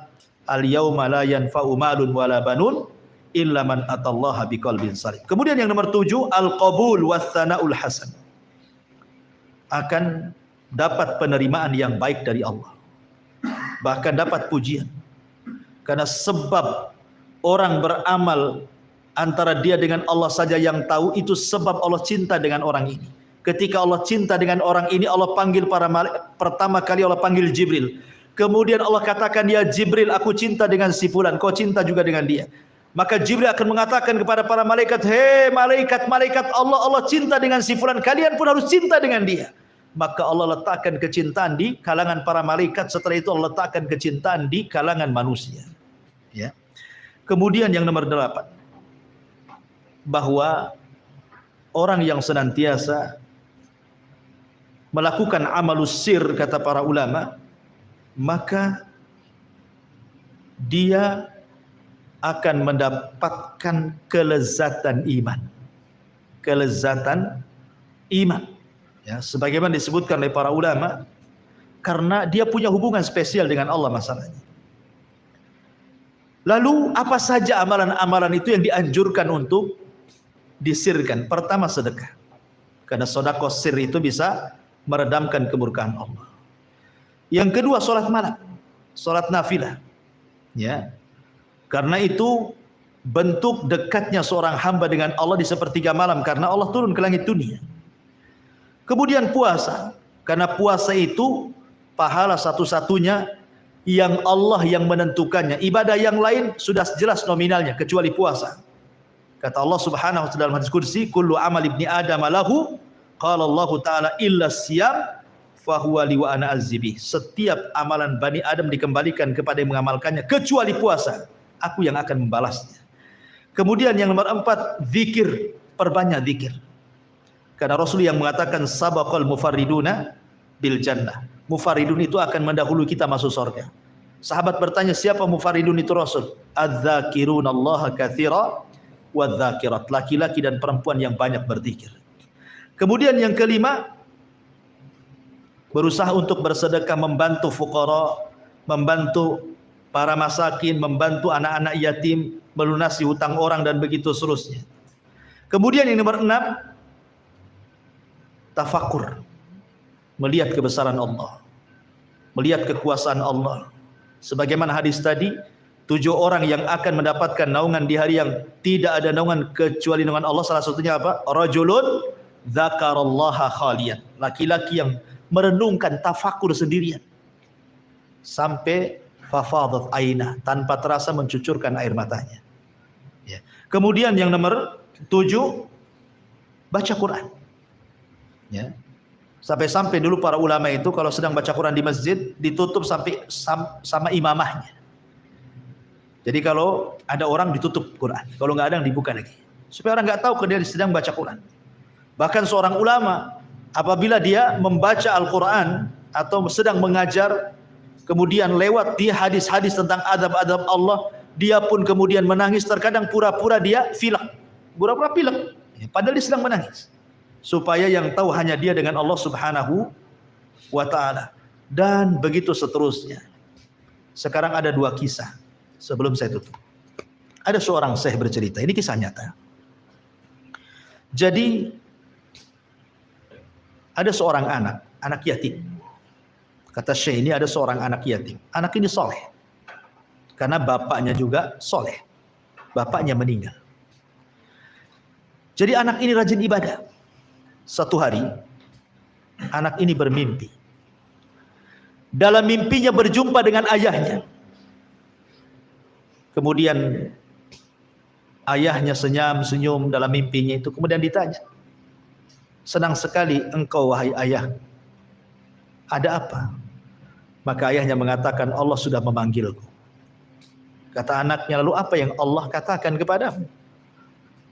Al-yauma la yanfa'u malun wala banun illa man atallaha biqalbin salim. Kemudian yang nomor 7, al-qabul was-sana'ul hasan. Akan dapat penerimaan yang baik dari Allah. Bahkan dapat pujian. Karena sebab orang beramal antara dia dengan Allah saja yang tahu, itu sebab Allah cinta dengan orang ini. Ketika Allah cinta dengan orang ini, Allah panggil pertama kali Allah panggil Jibril. Kemudian Allah katakan, ya Jibril, aku cinta dengan si fulan, kau cinta juga dengan dia. Maka Jibril akan mengatakan kepada para malaikat, hei malaikat-malaikat Allah, Allah cinta dengan si fulan, kalian pun harus cinta dengan dia. Maka Allah letakkan kecintaan di kalangan para malaikat, setelah itu Allah letakkan kecintaan di kalangan manusia. Ya. Kemudian yang nomor 8, bahwa orang yang senantiasa melakukan amalus sir, kata para ulama, maka dia akan mendapatkan kelezatan iman. Kelezatan iman. Ya, sebagaimana disebutkan oleh para ulama, karena dia punya hubungan spesial dengan Allah masalahnya. Lalu apa saja amalan-amalan itu yang dianjurkan untuk disirkan? Pertama, sedekah. Karena sedekah sir itu bisa meredamkan kemurkaan Allah. Yang kedua, salat malam, salat nafilah. Ya. Karena itu bentuk dekatnya seorang hamba dengan Allah di sepertiga malam, karena Allah turun ke langit dunia. Kemudian puasa, karena puasa itu pahala satu-satunya yang Allah yang menentukannya. Ibadah yang lain sudah jelas nominalnya kecuali puasa. Kata Allah Subhanahu wa taala dalam hadis qudsi, kullu amal ibni adam lahu, qala Allah taala illa siyam fahuwa li wa ana azzibi. Setiap amalan Bani Adam dikembalikan kepada yang mengamalkannya kecuali puasa. Aku yang akan membalasnya. Kemudian yang nomor 4, zikir, perbanyak zikir. Karena Rasul yang mengatakan sabaqal mufarriduna bil jannah. Mufarridun itu akan mendahului kita masuk surga. Sahabat bertanya, siapa mufarridun itu Rasul? Adz-dzakirunallaha katsira wadz-dzakirat. Laki-laki dan perempuan yang banyak berzikir. Kemudian yang kelima, berusaha untuk bersedekah, membantu fuqara, membantu para masakin, membantu anak-anak yatim, melunasi hutang orang dan begitu seterusnya. Kemudian yang nomor 6, tafakur, melihat kebesaran Allah, melihat kekuasaan Allah. Sebagaimana hadis tadi, 7 orang yang akan mendapatkan naungan di hari yang tidak ada naungan kecuali naungan Allah. Salah satunya apa? Rajulun dzakarallaha khaliyan, laki-laki yang merenungkan, tafakur sendirian sampai fafadat aina, tanpa terasa mencucurkan air matanya. Ya. Kemudian yang nomor 7, baca Quran. Ya. Sampai-sampai dulu para ulama itu kalau sedang baca Quran di masjid ditutup sampai sama imamahnya. Jadi kalau ada orang ditutup Quran, kalau nggak ada yang dibuka lagi, supaya orang nggak tahu kalau dia sedang baca Quran. Bahkan seorang ulama apabila dia membaca Al-Quran atau sedang mengajar, kemudian lewat dia hadis-hadis tentang adab-adab Allah, dia pun kemudian menangis, terkadang pura-pura dia pilek, pura-pura pilek, padahal dia sedang menangis. Supaya yang tahu hanya dia dengan Allah Subhanahu wa ta'ala. Dan begitu seterusnya. Sekarang ada 2 kisah sebelum saya tutup. Ada seorang syekh bercerita, ini kisah nyata. Jadi ada seorang anak yatim. Kata Syekh ini ada seorang anak yatim. Anak ini soleh. Karena bapaknya juga soleh. Bapaknya meninggal. Jadi anak ini rajin ibadah. Satu hari, anak ini bermimpi. Dalam mimpinya berjumpa dengan ayahnya. Kemudian ayahnya senyum dalam mimpinya itu. Kemudian ditanya, senang sekali engkau wahai ayah. Ada apa? Maka ayahnya mengatakan, Allah sudah memanggilku. Kata anaknya, lalu apa yang Allah katakan kepadamu?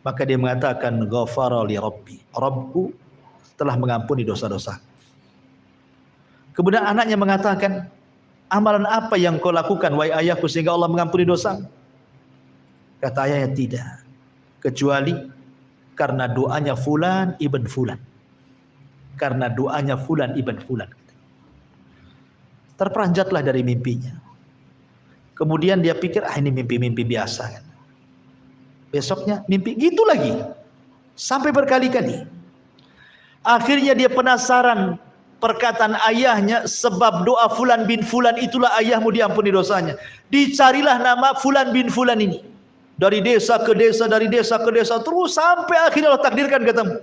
Maka dia mengatakan, ghafara li rabbi. Rabbku telah mengampuni dosa-dosa. Kemudian anaknya mengatakan, amalan apa yang kau lakukan wahai ayahku sehingga Allah mengampuni dosa? Kata ayahnya, tidak. Kecuali karena doanya fulan ibn fulan. Karena doanya fulan ibn fulan. Terperanjatlah dari mimpinya. Kemudian dia pikir, ini mimpi-mimpi biasa kan. Besoknya mimpi gitu lagi. Sampai berkali-kali. Akhirnya dia penasaran perkataan ayahnya, sebab doa fulan bin fulan itulah ayahmu diampuni dosanya. Dicarilah nama fulan bin fulan ini. Dari desa ke desa, dari desa ke desa, terus sampai akhirnya Allah takdirkan ketemu.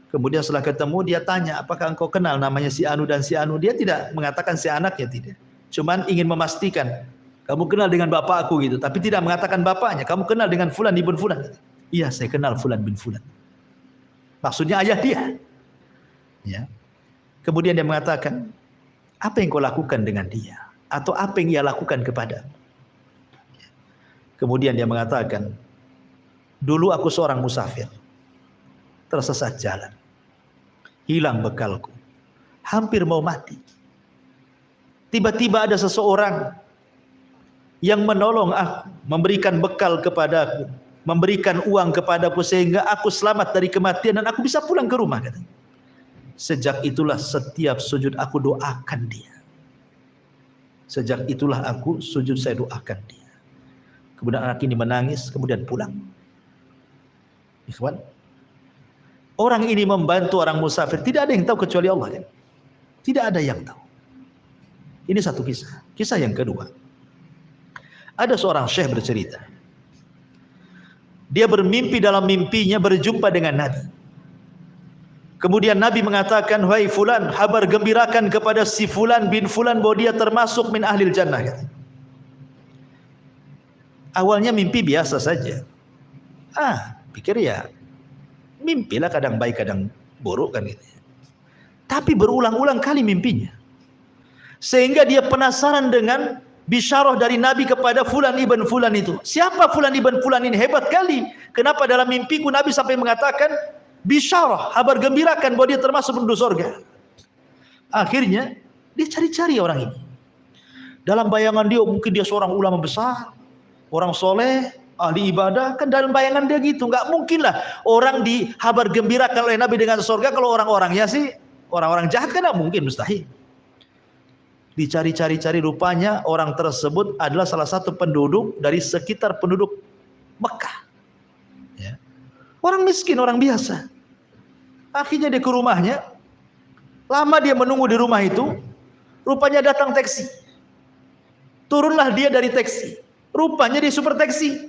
Kemudian setelah ketemu dia tanya, apakah engkau kenal namanya si Anu dan si Anu? Dia tidak mengatakan si anaknya, tidak. Cuman ingin memastikan, kamu kenal dengan bapak aku gitu. Tapi tidak mengatakan bapaknya, kamu kenal dengan fulan ibn fulan? Iya, saya kenal fulan bin fulan. Maksudnya ayah dia. Ya. Kemudian dia mengatakan, apa yang kau lakukan dengan dia? Atau apa yang ia lakukan kepada? Kemudian dia mengatakan, dulu aku seorang musafir, tersesat jalan, hilang bekalku, hampir mau mati. Tiba-tiba ada seseorang yang menolong aku, memberikan bekal kepadaku, memberikan uang kepadaku sehingga aku selamat dari kematian dan aku bisa pulang ke rumah, katanya. Sejak itulah setiap sujud aku doakan dia. Sejak itulah aku sujud saya doakan dia. Kemudian anak ini menangis, kemudian pulang. Ikhwan, orang ini membantu orang musafir, tidak ada yang tahu kecuali Allah kan? Tidak ada yang tahu. Ini satu kisah. Kisah yang kedua, ada seorang syekh bercerita. Dia bermimpi, dalam mimpinya berjumpa dengan Nabi. Kemudian Nabi mengatakan, "Wahai fulan, kabar gembirakan kepada si fulan bin fulan bahwa dia termasuk min ahlil jannah." Awalnya mimpi biasa saja. Pikir ya mimpilah, kadang baik kadang buruk kan gitu. Tapi berulang-ulang kali mimpinya. Sehingga dia penasaran dengan bisyarah dari Nabi kepada fulan ibn fulan itu. Siapa fulan ibn fulan ini? Hebat kali. Kenapa dalam mimpiku Nabi sampai mengatakan bisyarah, kabar gembirakan bahwa dia termasuk penduduk surga. Akhirnya dia cari-cari orang ini. Dalam bayangan dia mungkin dia seorang ulama besar, orang soleh, ahli ibadah, kan dalam bayangan dia gitu. Nggak mungkin lah orang dikabar gembirakan oleh Nabi dengan surga kalau orang-orangnya sih orang-orang jahat, kan nggak mungkin, mustahil. Dicari-cari rupanya orang tersebut adalah salah satu penduduk dari sekitar penduduk Mekah. Ya. Orang miskin, orang biasa. Akhirnya dia ke rumahnya. Lama dia menunggu di rumah itu. Rupanya datang taksi. Turunlah dia dari taksi. Rupanya dia super taksi.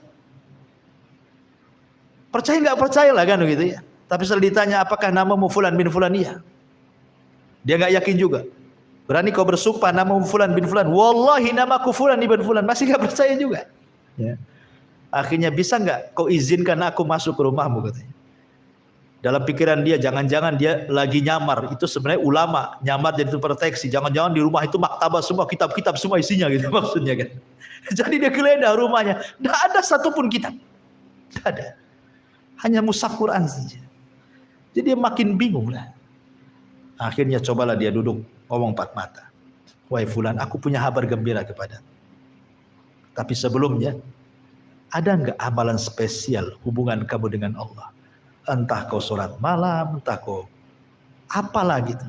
Percaya nggak percaya lah kan gitu ya. Tapi setelah ditanya apakah namamu fulan bin fulan, iya. Dia nggak yakin juga. Berani kau bersumpah namamu fulan bin fulan, wallahi namaku fulan ibn fulan, masih nggak percaya juga. Ya. Akhirnya, bisa nggak kau izinkan aku masuk ke rumahmu, katanya. Dalam pikiran dia, jangan-jangan dia lagi nyamar. Itu sebenarnya ulama nyamar jadi proteksi. Jangan-jangan di rumah itu maktabah semua, kitab-kitab semua isinya gitu maksudnya kan. Jadi dia geledah rumahnya, tidak ada satupun kitab, tidak ada, hanya mushaf Quran saja. Jadi dia makin bingung lah. Akhirnya cobalah dia duduk ngomong empat mata. Wahai fulan, aku punya kabar gembira kepada. Tapi sebelumnya, ada enggak amalan spesial hubungan kamu dengan Allah? Entah kau sholat malam, entah kau apalah gitu.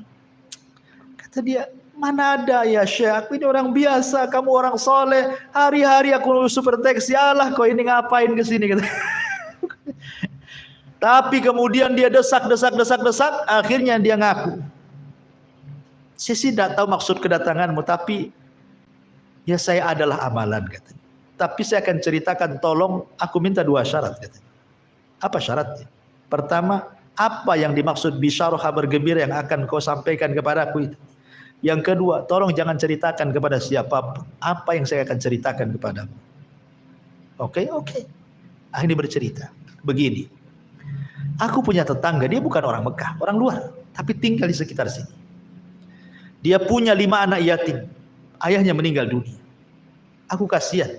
Kata dia, mana ada ya Syekh, aku ini orang biasa, kamu orang soleh, hari-hari aku super taksi, alah kau ini ngapain kesini gitu. Tapi kemudian dia desak, akhirnya dia ngaku. Saya sih tidak tahu maksud kedatanganmu, tapi ya saya adalah amalan, katanya. Tapi saya akan ceritakan, tolong aku minta 2 syarat, katanya. Apa syaratnya? Pertama, apa yang dimaksud bisyarah, kabar gembira yang akan kau sampaikan kepadaku itu? Yang kedua, tolong jangan ceritakan kepada siapapun apa yang saya akan ceritakan kepadamu. Oke. Akhirnya bercerita. Begini, aku punya tetangga, dia bukan orang Mekah, orang luar, tapi tinggal di sekitar sini. Dia punya 5 anak yatim. Ayahnya meninggal dunia. Aku kasihan.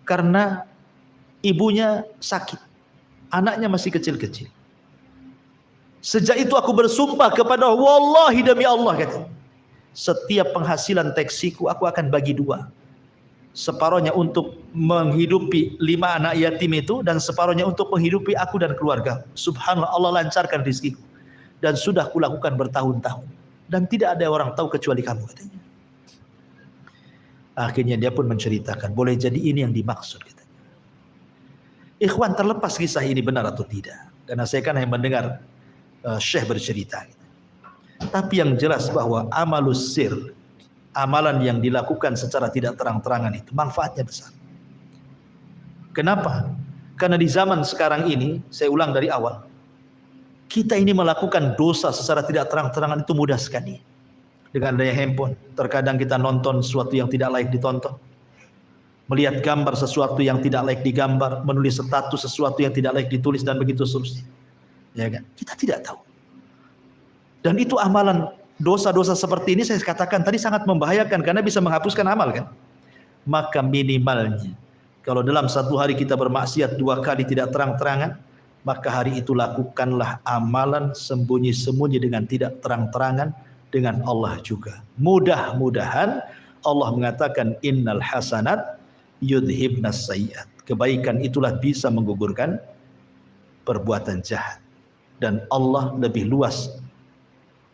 Karena ibunya sakit. Anaknya masih kecil-kecil. Sejak itu aku bersumpah kepada wallahi demi Allah, kata. Setiap penghasilan taksiku aku akan bagi 2. Separuhnya untuk menghidupi 5 anak yatim itu, dan separuhnya untuk menghidupi aku dan keluarga. Subhanallah, Allah lancarkan rezekiku. Dan sudah kulakukan bertahun-tahun. Dan tidak ada orang tahu kecuali kamu, katanya. Akhirnya dia pun menceritakan, boleh jadi ini yang dimaksud, katanya. Ikhwan, terlepas kisah ini benar atau tidak, karena saya kan hanya mendengar Syekh bercerita. Tapi yang jelas bahwa amalus sir, amalan yang dilakukan secara tidak terang-terangan itu manfaatnya besar. Kenapa? Karena di zaman sekarang ini, saya ulang dari awal, kita ini melakukan dosa secara tidak terang-terangan itu mudah sekali. Dengan adanya handphone, terkadang kita nonton sesuatu yang tidak layak ditonton, melihat gambar sesuatu yang tidak layak digambar, menulis status sesuatu yang tidak layak ditulis, dan begitu seterusnya. Ya kan? Kita tidak tahu. Dan itu amalan, dosa-dosa seperti ini saya katakan tadi sangat membahayakan karena bisa menghapuskan amal, kan? Maka minimalnya, kalau dalam 1 hari kita bermaksiat 2 kali tidak terang-terangan, maka hari itu lakukanlah amalan sembunyi-sembunyi dengan tidak terang-terangan dengan Allah juga. Mudah-mudahan Allah mengatakan innal hasanat yudhibnas sayyiat. Kebaikan itulah bisa menggugurkan perbuatan jahat. Dan Allah lebih luas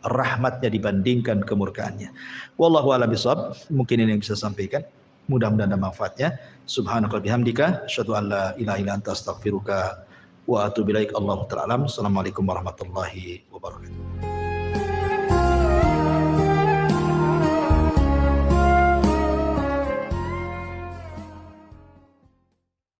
rahmatnya dibandingkan kemurkaannya. Wallahu a'lam bishawab. Mungkin ini yang bisa sampaikan. Mudah-mudahan ada manfaatnya. Subhanaka bihamdika asyhadu an la ilaha illa anta astaghfiruka wa atubu ilaik. Allahu ta'ala alam. Assalamualaikum warahmatullahi wabarakatuh.